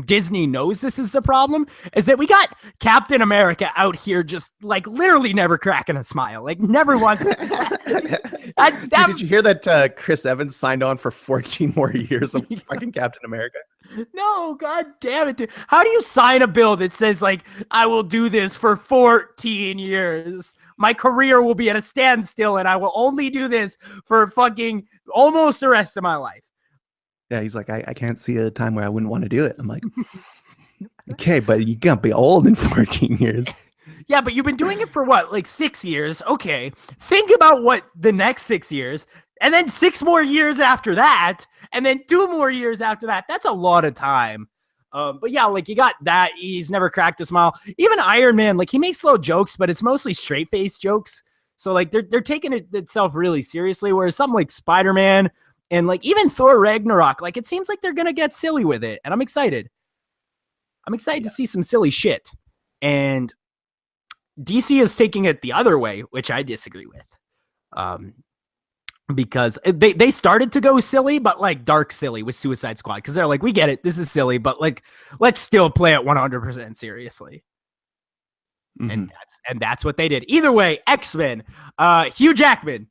Disney knows this is the problem, is that we got Captain America out here just like literally never cracking a smile, like never once. Did you hear that Chris Evans signed on for 14 more years of fucking Captain America? No, god damn it, dude. How do you sign a bill that says like, I will do this for 14 years? My career will be at a standstill and I will only do this for fucking almost the rest of my life. Yeah, he's like, I can't see a time where I wouldn't want to do it. I'm like, okay, but you can't be old in 14 years. Yeah, but you've been doing it for what, like 6 years? Okay, think about what the next 6 years, and then 6 more years after that, and then 2 more years after that. That's a lot of time. But yeah, like you got that. He's never cracked a smile. Even Iron Man, like he makes little jokes, but it's mostly straight face jokes. So like they're taking itself really seriously. Whereas something like Spider-Man and like even Thor Ragnarok, like it seems like they're gonna get silly with it, and I'm excited. I'm excited to see some silly shit. And DC is taking it the other way, which I disagree with. Because they started to go silly, but like dark silly with Suicide Squad. Because they're like, we get it, this is silly, but like let's still play it 100% seriously. Mm-hmm. And that's what they did. Either way, X-Men, Hugh Jackman,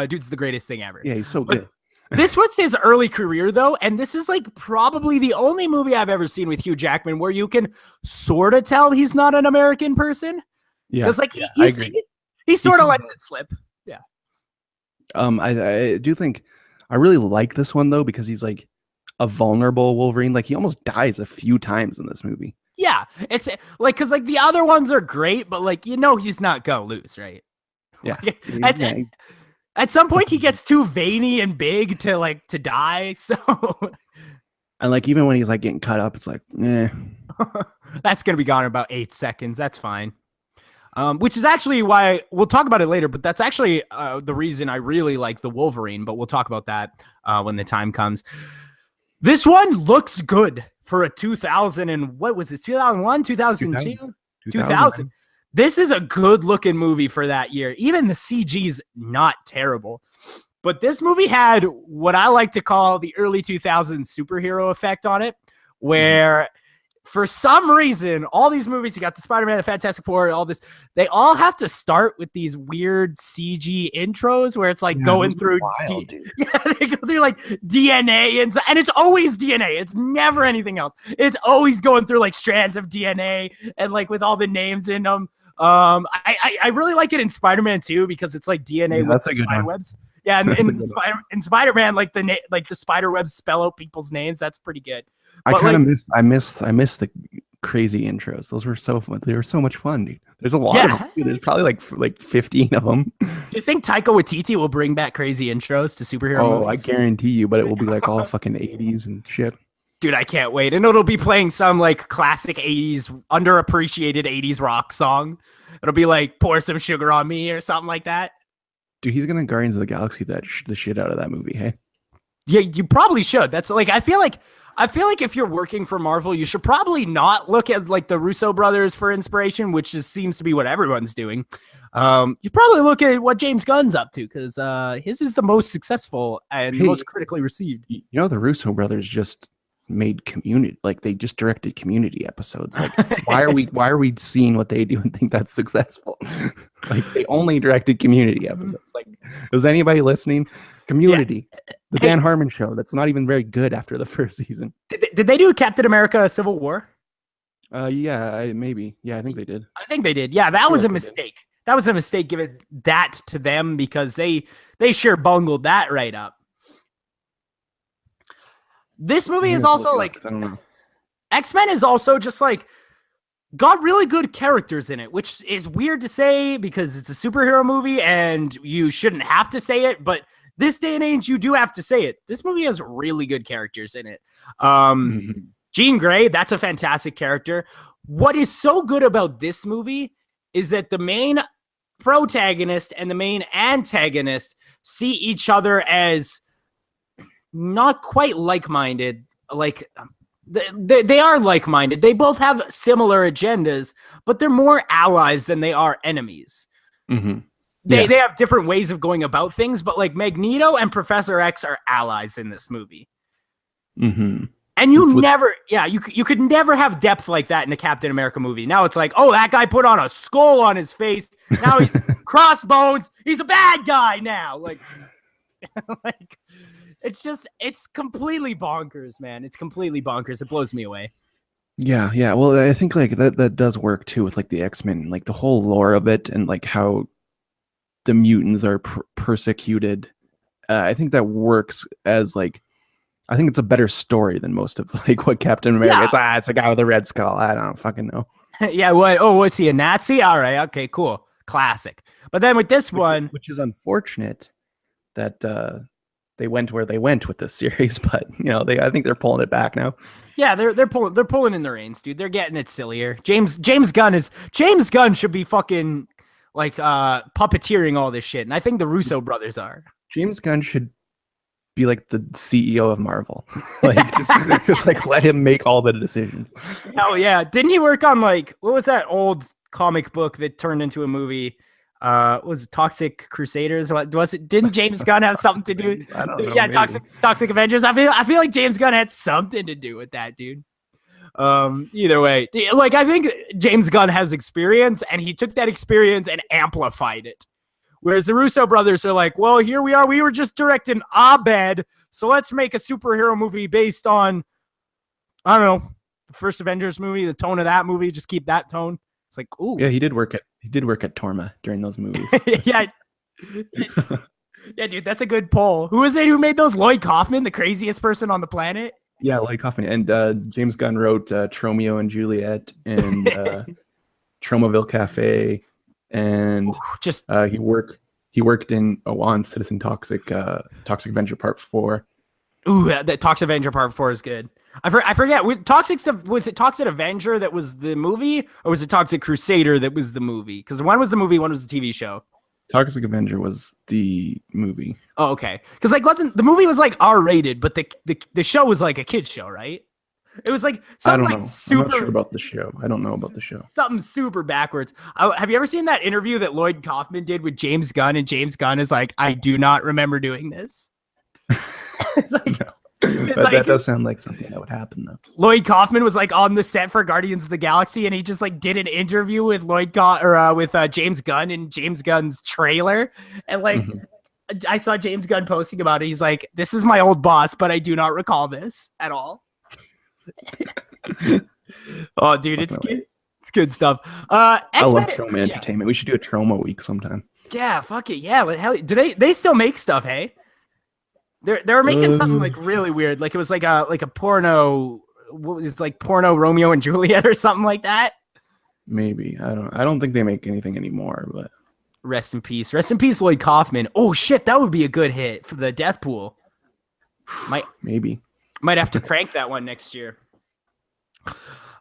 dude's the greatest thing ever. Yeah, he's so good. This was his early career though, and this is like probably the only movie I've ever seen with Hugh Jackman where you can sort of tell he's not an American person. Yeah, because like he sort of lets it slip. Yeah. I do think I really like this one though because he's like a vulnerable Wolverine. Like he almost dies a few times in this movie. Yeah, it's like because like the other ones are great, but like he's not gonna lose, right? Yeah. At some point, he gets too veiny and big to die. So, and like even when he's like getting cut up, it's like, eh. That's gonna be gone in about 8 seconds. That's fine. Which is actually why we'll talk about it later. But that's actually the reason I really like the Wolverine. But we'll talk about that when the time comes. This one looks good for a 2000 and what was this? 2001, 2002, 2000. This is a good looking movie for that year. Even the CG's not terrible. But this movie had what I like to call the early 2000s superhero effect on it, where for some reason, all these movies, you got the Spider-Man, the Fantastic Four, all this, they all have to start with these weird CG intros where it's like going through, they go through like DNA and it's always DNA. It's never anything else. It's always going through like strands of DNA and like with all the names in them. I really like it in Spider-Man too because it's like DNA with spider webs. Yeah, and in Spider-Man, like the spider webs spell out people's names. That's pretty good. I kind of I miss the crazy intros. Those were so fun. They were so much fun, dude. There's a lot of them. There's probably like 15 of them. Do you think Taika Waititi will bring back crazy intros to superhero movies? I guarantee you, but it will be like all fucking 80s and shit. Dude, I can't wait. And it'll be playing some like classic 80s, underappreciated 80s rock song. It'll be like Pour Some Sugar on Me or something like that. Dude, he's gonna Guardians of the Galaxy the shit out of that movie, hey? Yeah, you probably should. That's like I feel like if you're working for Marvel, you should probably not look at like the Russo brothers for inspiration, which just seems to be what everyone's doing. You probably look at what James Gunn's up to because his is the most successful and most critically received. You know, the Russo brothers just made Community, like they just directed Community episodes. Like why are we seeing what they do and think that's successful? Like they only directed Community episodes. Like is anybody listening? Community, the Dan Harmon show. That's not even very good after the first season. Did they do Captain America: Civil War? Yeah, maybe. Yeah, I think they did. I think they did. Yeah, that was a mistake. That was a mistake giving that to them because they sure bungled that right up. This movie is also like, I don't know. X-Men is also just like got really good characters in it, which is weird to say because it's a superhero movie and you shouldn't have to say it, but this day and age, you do have to say it. This movie has really good characters in it. Jean Grey, that's a fantastic character. What is so good about this movie is that the main protagonist and the main antagonist see each other as not quite like-minded. Like they are like-minded. They both have similar agendas, but they're more allies than they are enemies. Mm-hmm. they have different ways of going about things, but like Magneto and Professor X are allies in this movie. Mm-hmm. And you could never have depth like that in a Captain America movie. Now it's like, oh, that guy put on a skull on his face. Now he's crossbones. He's a bad guy now. Like, like it's completely bonkers, man. It's completely bonkers. It blows me away. Yeah. Well, I think like that does work too with like the X-Men, like the whole lore of it and like how the mutants are persecuted. I think that works as like, I think it's a better story than most of like what Captain America. It's a guy with a red skull. I don't fucking know. Yeah. What? Oh, was he a Nazi? All right. Okay. Cool. Classic. But then with this one, which is unfortunate that they went where they went with this series, but I think they're pulling it back now. Yeah, they're pulling in the reins, dude. They're getting it sillier. James Gunn should be fucking like puppeteering all this shit, and I think the Russo brothers are. James Gunn should be like the CEO of Marvel. Like just like let him make all the decisions. Hell yeah. Didn't he work on like what was that old comic book that turned into a movie? Was it Toxic Crusaders? What was it? Didn't James Gunn have something to do? I don't know. Yeah, maybe. Toxic Avengers. I feel like James Gunn had something to do with that, dude. Either way, like I think James Gunn has experience, and he took that experience and amplified it. Whereas the Russo brothers are like, well, here we are. We were just directing Abed, so let's make a superhero movie based on, I don't know, the first Avengers movie, the tone of that movie. Just keep that tone. It's like, ooh. Yeah, he did work at Torma during those movies. Yeah. Yeah, dude, that's a good poll. Who is it who made those? Lloyd Kaufman, the craziest person on the planet? Yeah, Lloyd Kaufman. And James Gunn wrote Tromeo and Juliet and Tromaville Cafe. And he worked on Citizen Toxic Avenger Part 4. Ooh, that Toxic Avenger Part 4 is good. I forget. Was it Toxic Avenger that was the movie, or was it Toxic Crusader that was the movie? Because one was the movie, one was the TV show. Toxic Avenger was the movie. Oh, okay. Because like the movie was like R-rated, but the show was like a kid's show, right? It was like something like super. I'm not sure about the show. I don't know about the show. Something super backwards. Have you ever seen that interview that Lloyd Kaufman did with James Gunn? And James Gunn is like, I do not remember doing this. It's like, no. That does sound like something that would happen though. Lloyd Kaufman was like on the set for Guardians of the Galaxy, and he just like did an interview with James Gunn in James Gunn's trailer, and like I saw James Gunn posting about it. He's like, "This is my old boss, but I do not recall this at all." Oh, dude, it's good. It's good stuff. I love Troma Entertainment. We should do a Troma week sometime. Yeah, fuck it. Yeah, but hell, do they still make stuff? Hey. They were making something like really weird, like it was like a porno. What was it, like porno Romeo and Juliet or something like that? Maybe I don't think they make anything anymore. But rest in peace, Lloyd Kaufman. Oh shit, that would be a good hit for the Death Pool. Might have to crank that one next year.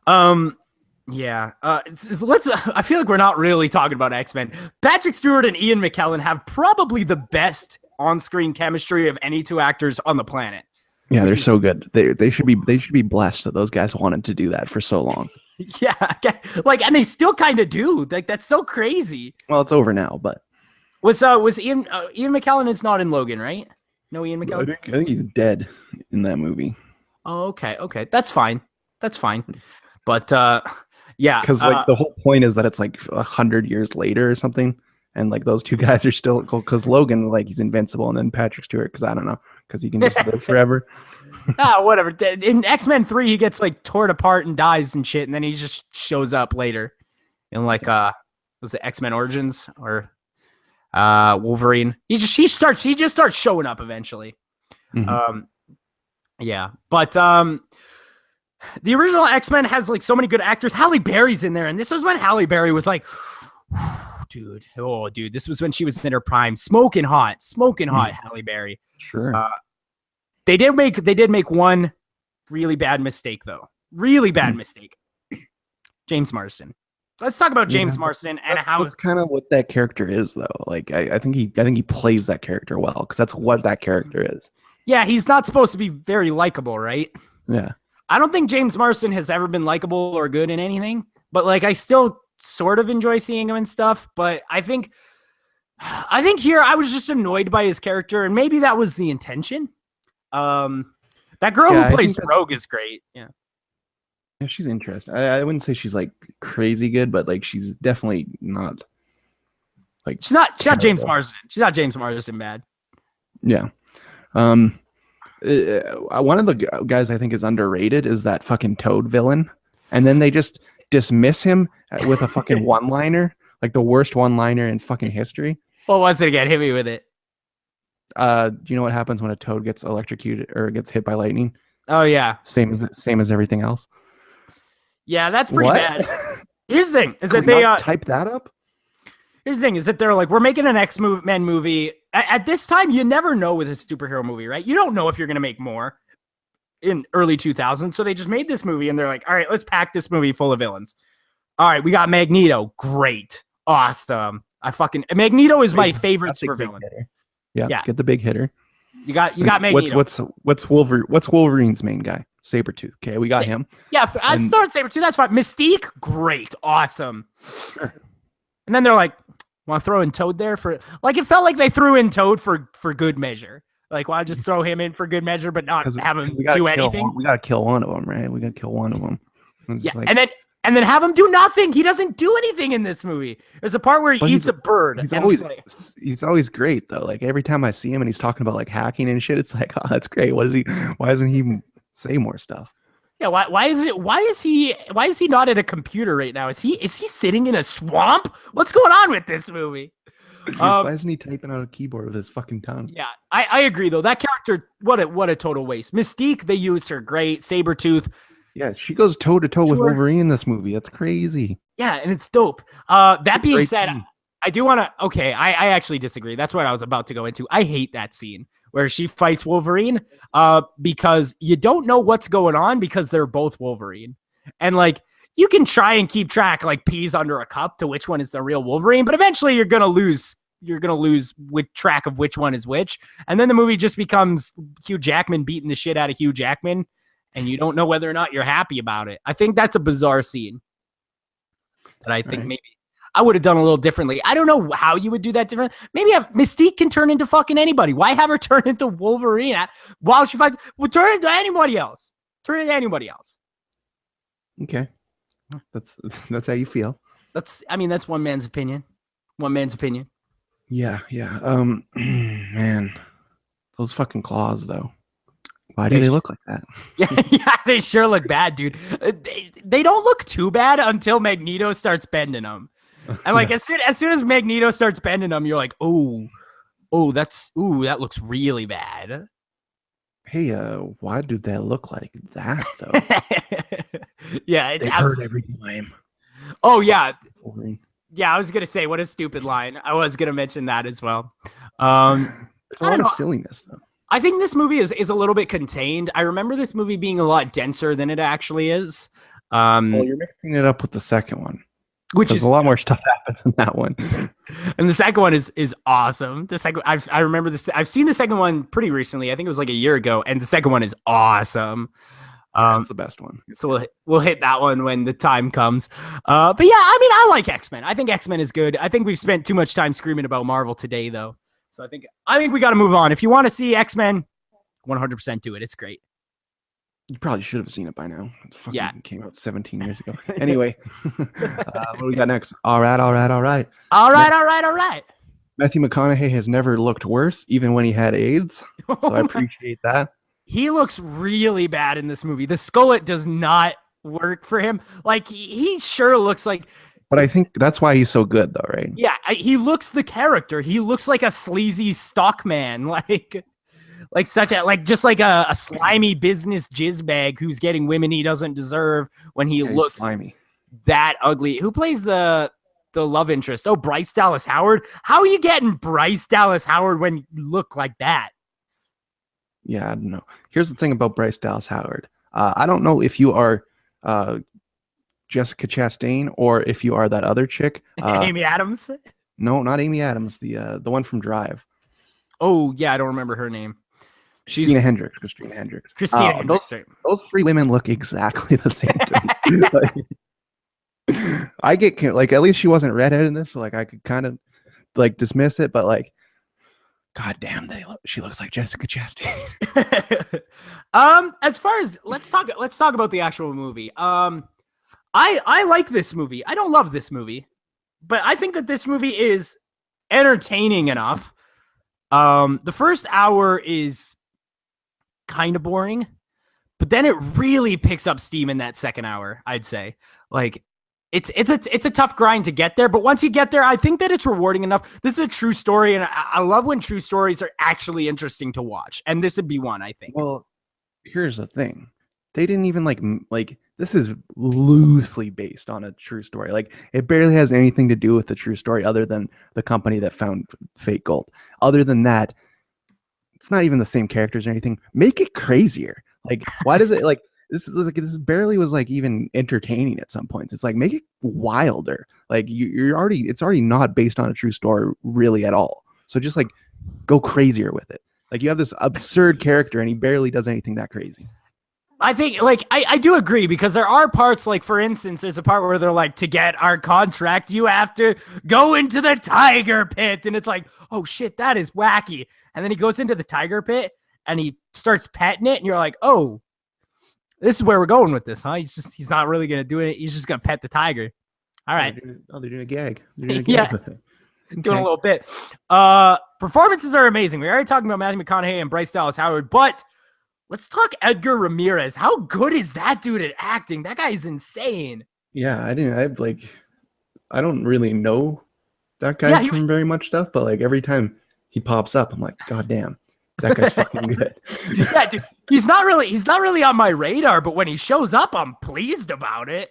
Yeah. Let's. I feel like we're not really talking about X-Men. Patrick Stewart and Ian McKellen have probably the best on-screen chemistry of any two actors on the planet. Yeah, they're so good. They should be blessed that those guys wanted to do that for so long. Yeah, like, and they still kind of do. Like, that's so crazy. Well, it's over now, but was Ian McKellen is not in Logan, right? No, Ian McKellen. I think he's dead in that movie. Oh, okay, that's fine. But yeah, because like the whole point is that it's like 100 years later or something. And like those two guys are still cool because Logan, like he's invincible, and then Patrick Stewart, because I don't know, because he can just live forever. Whatever. In X-Men 3, he gets like torn apart and dies and shit, and then he just shows up later in like was it X-Men Origins or Wolverine? He just starts showing up eventually. Mm-hmm. Yeah, but the original X-Men has like so many good actors. Halle Berry's in there, and this was when Halle Berry was like. Dude, this was when she was in her prime, smoking hot, Halle Berry. Sure. They did make one really bad mistake though. Really bad mistake. James Marsden. Let's talk about James Marsden and how it's kind of what that character is though. Like I think he plays that character well because that's what that character is. Yeah, he's not supposed to be very likable, right? Yeah. I don't think James Marsden has ever been likable or good in anything, but like I still sort of enjoy seeing him and stuff, but I think I think here I was just annoyed by his character, and maybe that was the intention. That girl who plays Rogue is great. Yeah. Yeah, she's interesting. I wouldn't say she's like crazy good, but like she's definitely not like she's not James Marsden. She's not James Marsden bad. Yeah. One of the guys I think is underrated is that fucking Toad villain, and then they just dismiss him with a fucking one-liner, like the worst one-liner in fucking history. What was it again? Hit me with it. Do you know what happens when a toad gets electrocuted or gets hit by lightning? Oh yeah, same as everything else. Yeah, that's pretty bad. Here's the thing: is that they type that up? Here's the thing: is that they're like, we're making an X-Men movie. At this time, you never know with a superhero movie, right? You don't know if you're gonna make more in early 2000s. So they just made this movie, and they're like, all right, let's pack this movie full of villains. All right, we got Magneto. Great, awesome. Magneto is my favorite supervillain. Yeah, get the big hitter. You got Magneto. What's Wolverine's main guy? Sabretooth. Okay, we got him. Yeah, I started Sabretooth. That's fine. Mystique, great, awesome. Sure. And then they're like, want to throw in Toad there for like it felt like they threw in Toad for good measure. Like, why just throw him in for good measure, but not have him do anything? We got to kill one of them, right? We got to kill one of them. Yeah, like, and then have him do nothing. He doesn't do anything in this movie. There's a part where he eats a bird. He's always great though. Like every time I see him and he's talking about like hacking and shit, it's like, oh, that's great. Why doesn't he say more stuff? Yeah, why is he not at a computer right now? Is he sitting in a swamp? What's going on with this movie? Why isn't he typing on a keyboard with his fucking tongue? Yeah, I agree though. That character, what a total waste. Mystique, they used her great. Sabretooth. Yeah, she goes toe to toe with Wolverine in this movie. That's crazy. Yeah, and it's dope. That being said, I do want to. Okay, I actually disagree. That's what I was about to go into. I hate that scene where she fights Wolverine, because you don't know what's going on because they're both Wolverine, and like you can try and keep track like peas under a cup to which one is the real Wolverine, but eventually you're gonna lose. You're gonna lose with track of which one is which, and then the movie just becomes Hugh Jackman beating the shit out of Hugh Jackman. And you don't know whether or not you're happy about it. I think that's a bizarre scene that I think maybe I would have done a little differently. I don't know how you would do that different. Maybe Mystique can turn into fucking anybody. Why have her turn into Wolverine while she fights? Well, turn into anybody else. Turn into anybody else. Okay, that's how you feel. That's one man's opinion. One man's opinion. Yeah. Man, those fucking claws though. Why do they look like that? Yeah, they sure look bad, dude. They don't look too bad until Magneto starts bending them. And like as soon as Magneto starts bending them, you're like, that looks really bad. Hey, why do they look like that though? Yeah, they hurt every time. Oh yeah. Yeah, I was gonna say, what a stupid line. I was gonna mention that as well. There's a lot of silliness though. I think this movie is a little bit contained. I remember this movie being a lot denser than it actually is. Well, you're mixing it up with the second one, which is a lot more stuff happens in that one. And the second one is awesome. The second, I remember this. I've seen the second one pretty recently. I think it was like a year ago, and the second one is awesome. That's the best one. So we'll hit that one when the time comes. But yeah, I like X-Men. I think X-Men is good. I think we've spent too much time screaming about Marvel today, though. So I think we got to move on. If you want to see X-Men, 100% do it. It's great. You probably should have seen it by now. It came out 17 years ago. Anyway, what do we got next? All right. Matthew McConaughey has never looked worse, even when he had AIDS. So I appreciate that. He looks really bad in this movie. The skullet does not work for him. Like he sure looks like. But I think that's why he's so good, though, right? Yeah, he looks the character. He looks like a sleazy stockman, just like a slimy business jizz bag who's getting women he doesn't deserve when he looks slimy. That ugly. Who plays the love interest? Oh, Bryce Dallas Howard. How are you getting Bryce Dallas Howard when you look like that? Yeah, I don't know. Here's the thing about Bryce Dallas Howard. I don't know if you are Jessica Chastain or if you are that other chick. Amy Adams? No, not Amy Adams. The one from Drive. Oh, yeah, I don't remember her name. Christina Hendricks. Christina Hendricks. Those three women look exactly the same to me. I get like at least she wasn't redhead in this, so like I could kind of like dismiss it, but like, god damn, she looks like Jessica Chastain. As far as let's talk about the actual movie. I like this movie. I don't love this movie, but I think that this movie is entertaining enough. The first hour is kind of boring, but then it really picks up steam in that second hour, I'd say. Like it's a tough grind to get there, but once you get there, I think that it's rewarding enough. This is a true story, and I love when true stories are actually interesting to watch, and this would be one, I think. Well, here's the thing. They didn't even like this is loosely based on a true story. Like it barely has anything to do with the true story other than the company that found fake gold. Other than that, it's not even the same characters or anything. Make it crazier. Like why does it like this barely was like even entertaining at some points. It's like make it wilder. Like it's already not based on a true story really at all. So just like go crazier with it. Like you have this absurd character and he barely does anything that crazy. I think, like, I do agree, because there are parts, like, for instance, there's a part where they're like, to get our contract, you have to go into the tiger pit. And it's like, oh, shit, that is wacky. And then he goes into the tiger pit and he starts petting it. And you're like, oh, this is where we're going with this, huh? He's not really going to do it. He's just going to pet the tiger. All right. They're doing a gag. They're doing a Yeah. gag with it. Okay. Doing a little bit. Performances are amazing. We already talked about Matthew McConaughey and Bryce Dallas Howard, but let's talk Edgar Ramirez. How good is that dude at acting? That guy is insane. Yeah, I don't really know that guy from very much stuff, but like every time he pops up, I'm like, god damn, that guy's fucking good. Yeah, dude. He's not really on my radar, but when he shows up, I'm pleased about it.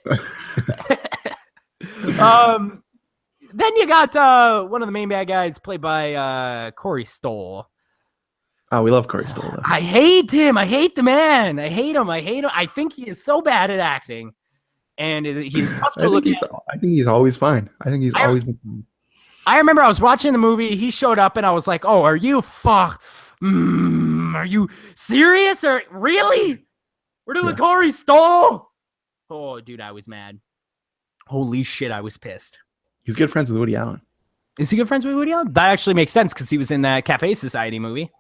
Then you got one of the main bad guys played by Corey Stoll. Oh, we love Corey Stoll, though. I hate him. I hate the man. I hate him. I think he is so bad at acting, and he's tough to look at. I think he's always fine. I think he's always been fine. I remember I was watching the movie. He showed up, and I was like, "Oh, are you are you serious? Or really? We're doing Corey Stoll?" Oh, dude, I was mad. Holy shit, I was pissed. He's good friends with Woody Allen. Is he good friends with Woody Allen? That actually makes sense because he was in that Cafe Society movie.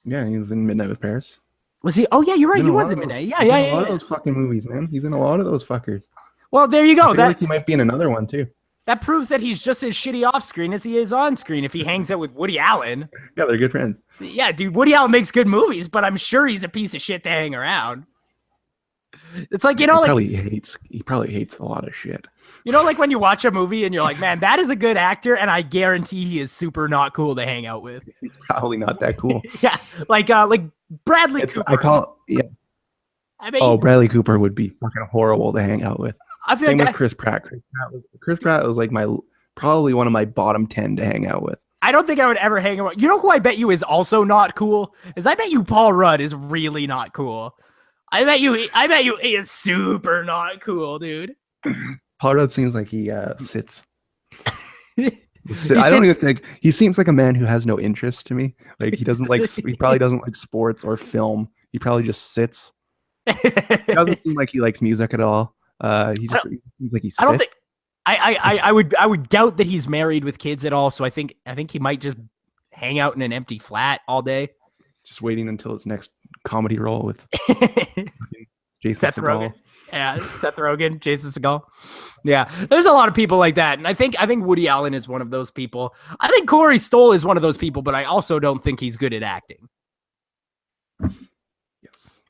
Yeah, he was in Midnight with Paris. Was he? Oh, yeah, you're right. He was in Midnight. Yeah. A lot of those fucking movies, man. He's in a lot of those fuckers. Well, there you go. I feel like he might be in another one, too. That proves that he's just as shitty off screen as he is on screen if he hangs out with Woody Allen. Yeah, they're good friends. Yeah, dude, Woody Allen makes good movies, but I'm sure he's a piece of shit to hang around. It's like, he probably hates a lot of shit. You know, like when you watch a movie and you're like, man, that is a good actor, and I guarantee he is super not cool to hang out with. He's probably not that cool. Yeah, like Bradley Cooper. Bradley Cooper would be fucking horrible to hang out with. Same with Chris Pratt. Chris Pratt was like probably one of my bottom 10 to hang out with. I don't think I would ever hang out. You know who I bet you is also not cool? I bet you Paul Rudd is really not cool. I bet you he is super not cool, dude. Paul Rudd seems like he sits. I don't even think he seems like a man who has no interest to me. Like he probably doesn't like sports or film. He probably just sits. He doesn't seem like he likes music at all. He seems like he sits. I don't think I would doubt that he's married with kids at all. So I think he might just hang out in an empty flat all day. Just waiting until his next comedy role with Jason Seth Segel. Rogen. Yeah, Seth Rogen, Jason Segel. Yeah, there's a lot of people like that, and I think Woody Allen is one of those people. I think Corey Stoll is one of those people, but I also don't think he's good at acting. Yes.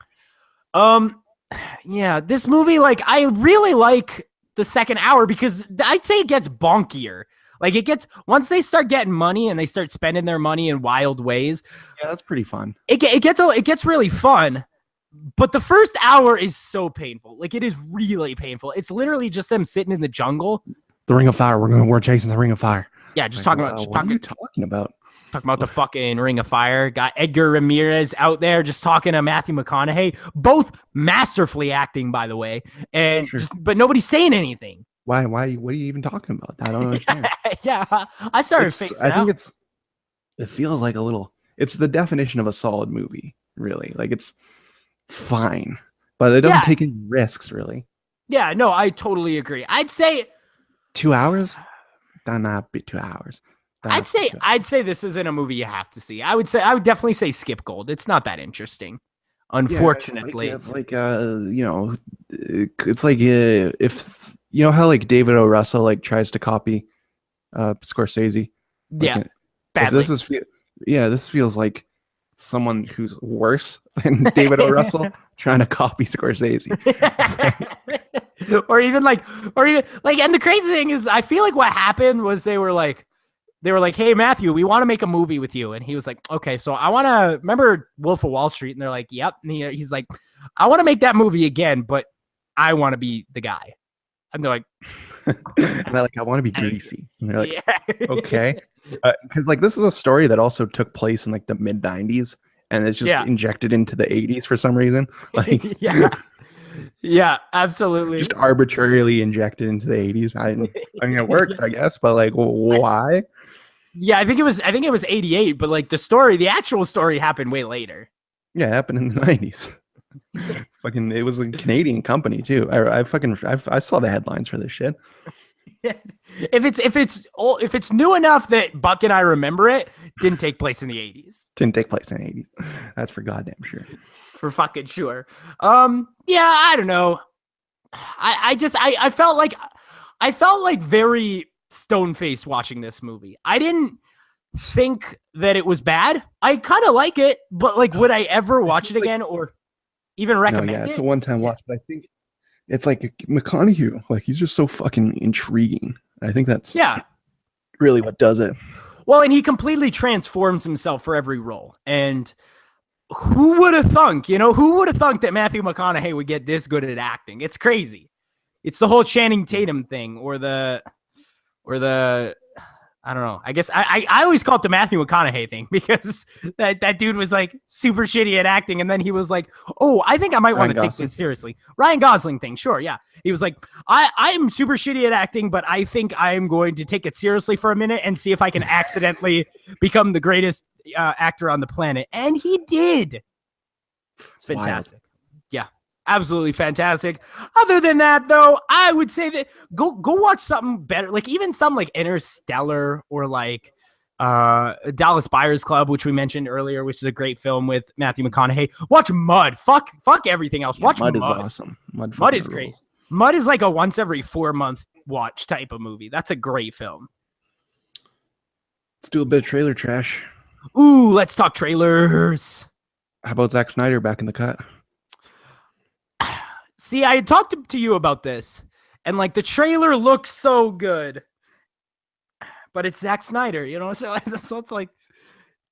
Yeah, this movie, like, I really like the second hour because I'd say it gets bonkier. Like once they start getting money and they start spending their money in wild ways. Yeah, that's pretty fun. It gets really fun. But the first hour is so painful. Like, it is really painful. It's literally just them sitting in the jungle. The Ring of Fire. We're chasing the Ring of Fire. Yeah, just like, talking about. What are you talking about? Talking about the fucking Ring of Fire. Got Edgar Ramirez out there just talking to Matthew McConaughey. Both masterfully acting, by the way. And but nobody's saying anything. Why? What are you even talking about? I don't understand. Yeah, I started fixing it. I think it feels like it's the definition of a solid movie, really. Like it's fine, but it doesn't take any risks, really. Yeah, no, I totally agree. I'd say 2 hours. That'd not be 2 hours. I'd say this isn't a movie you have to see. I would definitely say skip Gold. It's not that interesting, unfortunately. Yeah, it's like you know, it's like if you know how like David O. Russell like tries to copy Scorsese. Yeah, Like, badly. This feels like someone who's worse than David O. Russell trying to copy Scorsese. or even like, and the crazy thing is, I feel like what happened was they were like, hey, Matthew, we want to make a movie with you. And he was like, okay, so I want to remember Wolf of Wall Street. And they're like, yep. And he's like, I want to make that movie again, but I want to be the guy. And they're like, and they're like, I want to be greasy. And they're like, yeah. Okay. Because like this is a story that also took place in like the mid 90s and it's just injected into the 80s for some reason. Like, yeah, absolutely. Just arbitrarily injected into the 80s. I mean, it works, I guess, but like, why? Yeah, I think it was 88, but like the actual story happened way later. Yeah, it happened in the 90s. Fucking, it was a Canadian company too. I saw the headlines for this shit. If it's new enough that Buck and I remember it, didn't take place in the 80s. Didn't take place in the 80s. That's for goddamn sure. For fucking sure. Yeah, I don't know. I felt like very stone-faced watching this movie. I didn't think that it was bad. I kind of like it, but like, would I ever watch it again or even recommend it? Yeah, it's a one-time watch, but I think it's like McConaughugh. Like, he's just so fucking intriguing. I think that's really what does it. Well, and he completely transforms himself for every role. And who would have thunk, who would have thunk that Matthew McConaughey would get this good at acting? It's crazy. It's the whole Channing Tatum thing or the I don't know. I guess I always call it the Matthew McConaughey thing because that dude was like super shitty at acting. And then he was like, oh, I think I might want to take this seriously. Ryan Gosling thing. Sure. Yeah. He was like, I'm super shitty at acting, but I think I'm going to take it seriously for a minute and see if I can accidentally become the greatest actor on the planet. And he did. It's fantastic. Wild. Yeah. Absolutely fantastic. Other than that, though, I would say that go watch something better, like even some like Interstellar or like Dallas Buyers Club, which we mentioned earlier, which is a great film with Matthew McConaughey. Watch Mud. Fuck everything else. Watch Mud. Mud is awesome. Mud is great. Mud is like a once every 4-month watch type of movie. That's a great film. Let's do a bit of trailer trash. Ooh, let's talk trailers. How about Zack Snyder back in the cut? See, I had talked to you about this, and like the trailer looks so good, but it's Zack Snyder, so it's like,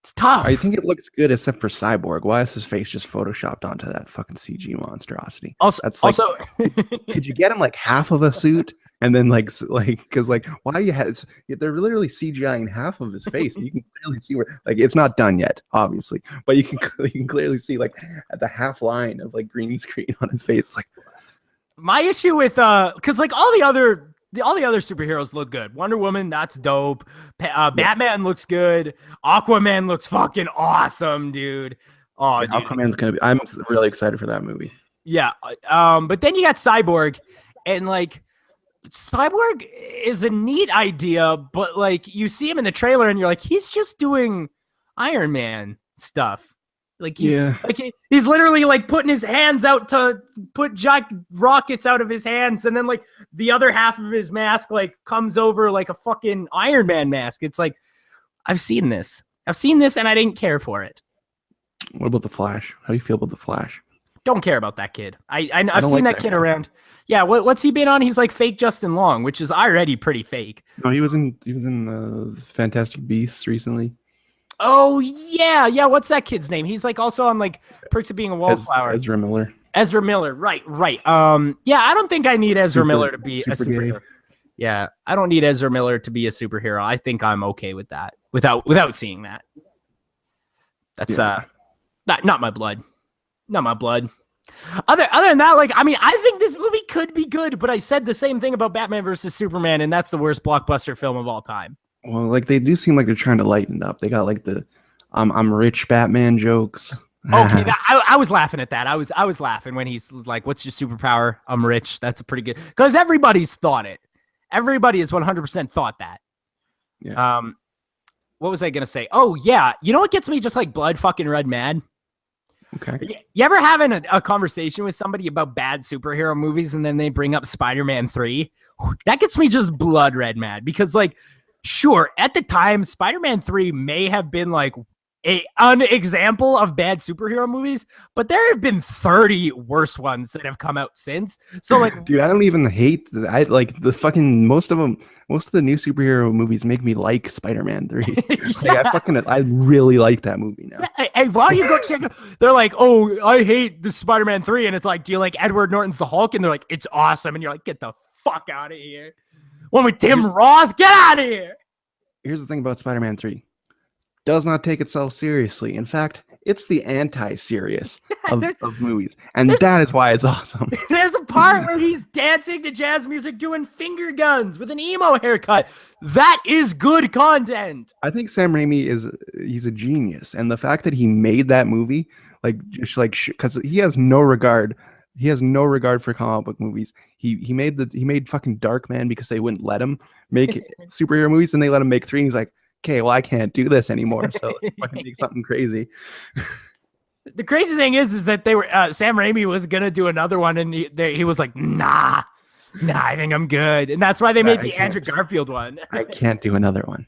it's tough. I think it looks good except for Cyborg. Why is his face just photoshopped onto that fucking CG monstrosity? Also, could you get him like half of a suit and then because why you have they're literally CGIing half of his face and you can clearly see where it's not done yet, obviously, but you can clearly see like at the half line of like green screen on his face. Like, my issue with because like all the other superheroes look good. Wonder Woman, that's dope. Batman looks good. Aquaman looks fucking awesome, dude. Oh, dude. Aquaman's gonna be. I'm really excited for that movie. Yeah. But then you got Cyborg, and like Cyborg is a neat idea, but like you see him in the trailer, and you're like, he's just doing Iron Man stuff. Like he's literally like putting his hands out to put giant rockets out of his hands, and then like the other half of his mask like comes over like a fucking Iron Man mask. It's like, I've seen this, and I didn't care for it. What about the Flash? How do you feel about the Flash? Don't care about that kid. I've seen that kid around. Yeah, what's he been on? He's like fake Justin Long, which is already pretty fake. No, he was in Fantastic Beasts recently. Oh yeah. What's that kid's name? He's like also on like Perks of Being a Wallflower. Ezra Miller. Right. Yeah, I don't think I need Ezra Miller to be a superhero. Yeah, I don't need Ezra Miller to be a superhero. I think I'm okay with that without seeing that. That's not my blood. Not my blood. Other than that, like, I mean, I think this movie could be good, but I said the same thing about Batman versus Superman, and that's the worst blockbuster film of all time. Well, like they do seem like they're trying to lighten it up. They got like the I'm rich Batman jokes. Okay, I was laughing at that. I was laughing when he's like, "What's your superpower? I'm rich." That's a pretty good, because everybody's thought it. Everybody has 100% thought that. Yeah. what was I gonna say? Oh yeah, you know what gets me just like blood fucking red mad? Okay. You ever having a conversation with somebody about bad superhero movies and then they bring up Spider-Man 3? That gets me just blood red mad because, like, sure, at the time, Spider-Man 3 may have been like an example of bad superhero movies, but there have been 30 worse ones that have come out since. So, like, Dude, I don't even hate. I like the fucking most of them. Most of the new superhero movies make me like Spider-Man 3. I really like that movie now. Hey, why don't you go check it? They're like, oh, I hate the Spider-Man 3. And it's like, do you like Edward Norton's The Hulk? And they're like, it's awesome. And you're like, get the fuck out of here. One with Tim Roth, get out of here. Here's the thing about Spider-Man 3. Does not take itself seriously. In fact, it's the anti-serious of movies. And that is why it's awesome. There's a part where he's dancing to jazz music doing finger guns with an emo haircut. That is good content. I think Sam Raimi he's a genius. And the fact that he made that movie, because he has no regard. He has no regard for comic book movies. He made fucking Darkman because they wouldn't let him make superhero movies, and they let him make 3. And he's like, okay, well, I can't do this anymore, so let's fucking make something crazy. The crazy thing is that they were Sam Raimi was gonna do another one, and he was like, nah, I think I'm good, and that's why they made the Andrew Garfield one. I can't do another one.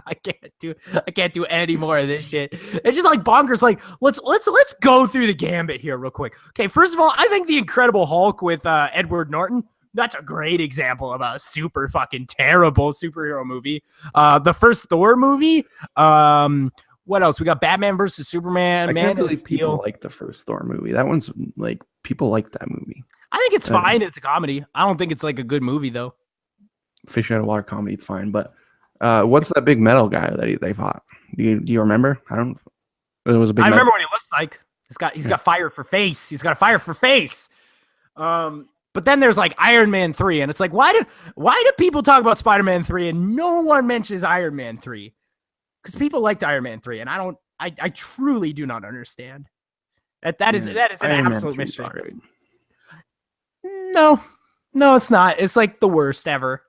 I can't do any more of this shit. It's just like bonkers. Like let's go through the gambit here real quick. Okay, first of all, I think the Incredible Hulk with Edward Norton. That's a great example of a super fucking terrible superhero movie. The first Thor movie. What else? We got Batman versus Superman. I Man can't believe of Steel. people like the first Thor movie. That one's like people like that movie. I think it's fine. It's a comedy. I don't think it's like a good movie though. Fish out of water comedy. It's fine. But what's that big metal guy that they fought? Do you remember? I don't. It was a big. I remember what he looks like. He's got fire for face. He's got a fire for face. But then there's like Iron Man 3, and it's like, why do people talk about Spider-Man 3 and no one mentions Iron Man 3? Because people liked Iron Man 3, and I truly do not understand. That is an Iron absolute Man mystery. Right. No, it's not. It's like the worst ever.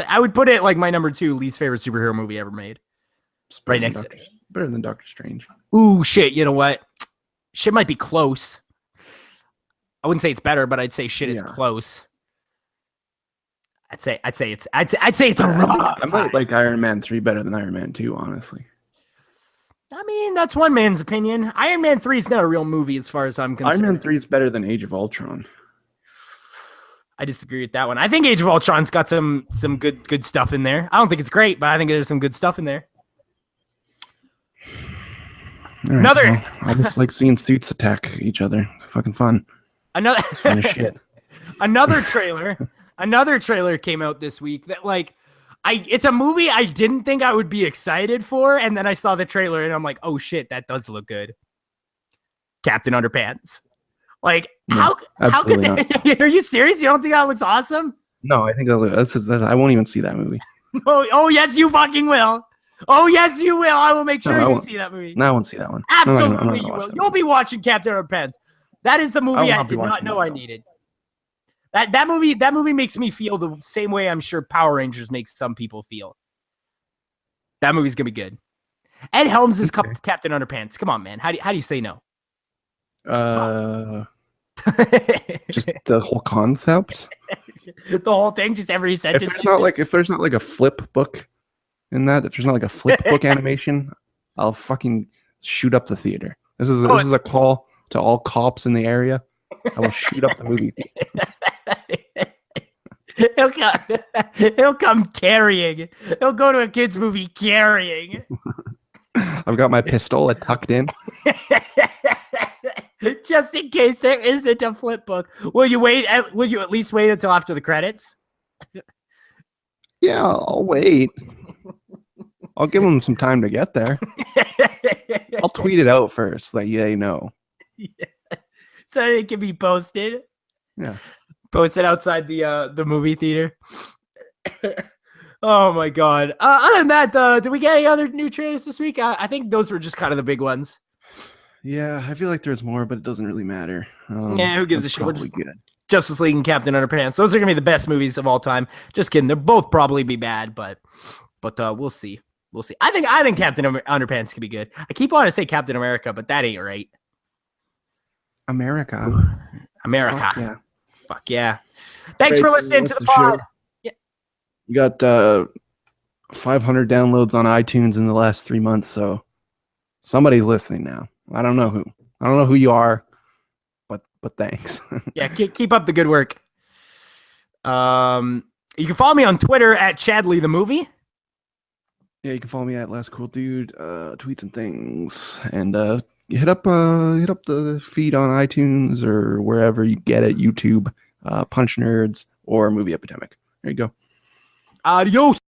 I would put it like my number 2 least favorite superhero movie ever made. Right next to it. Better than Doctor Strange. Ooh, shit. You know what? Shit might be close. I wouldn't say it's better, but I'd say shit is close. I'd say it's a rough. I might like Iron Man 3 better than Iron Man 2, honestly. I mean, that's one man's opinion. Iron Man 3 is not a real movie as far as I'm concerned. Iron Man 3 is better than Age of Ultron. I disagree with that one. I think Age of Ultron's got some good stuff in there. I don't think it's great, but I think there's some good stuff in there. Right, Another. Well, I just like seeing suits attack each other. It's fucking fun. It's fun as shit. Another trailer came out this week that it's a movie I didn't think I would be excited for, and then I saw the trailer and I'm like, oh shit, that does look good. Captain Underpants. Like, how could that? Are you serious? You don't think that looks awesome? No, I think I won't even see that movie. Oh yes, you fucking will. Oh yes, you will. I will make sure you see that movie. No, I won't see that one. Absolutely, you will. You'll be watching Captain Underpants. That is the movie I did not know I needed. That movie makes me feel the same way I'm sure Power Rangers makes some people feel. That movie's gonna be good. Ed Helms is Captain Underpants. Come on, man. How do you say no? Just the whole concept. The whole thing, just every sentence. If there's not like a flip book in that, if there's not like a flip book animation, I'll fucking shoot up the theater. This is a call to all cops in the area. I will shoot up the movie theater. He'll come carrying. He'll go to a kid's movie carrying. I've got my pistola tucked in. Just in case there isn't a flip book. Will you at least wait until after the credits? Yeah, I'll wait. I'll give them some time to get there. I'll tweet it out first, like they know. Yeah. So it can be posted. Yeah. Posted outside the movie theater. Oh my god. Other than that, did we get any other new trailers this week? I think those were just kind of the big ones. Yeah, I feel like there's more, but it doesn't really matter. Yeah, who gives a shit? We're just good. Justice League and Captain Underpants. Those are gonna be the best movies of all time. Just kidding. They'll both probably be bad, but we'll see. We'll see. I think Captain Underpants could be good. I keep wanting to say Captain America, but that ain't right. America. Fuck yeah. Fuck yeah. Thanks for listening to the pod. Yeah. You got 500 downloads on iTunes in the last 3 months, so somebody's listening now. I don't know who. I don't know who you are, but thanks. Yeah, keep up the good work. You can follow me on Twitter at Chadley the Movie. Yeah, you can follow me at Last Cool Dude, tweets and things, and hit up the feed on iTunes or wherever you get it, YouTube, Punch Nerds or Movie Epidemic. There you go. Adios.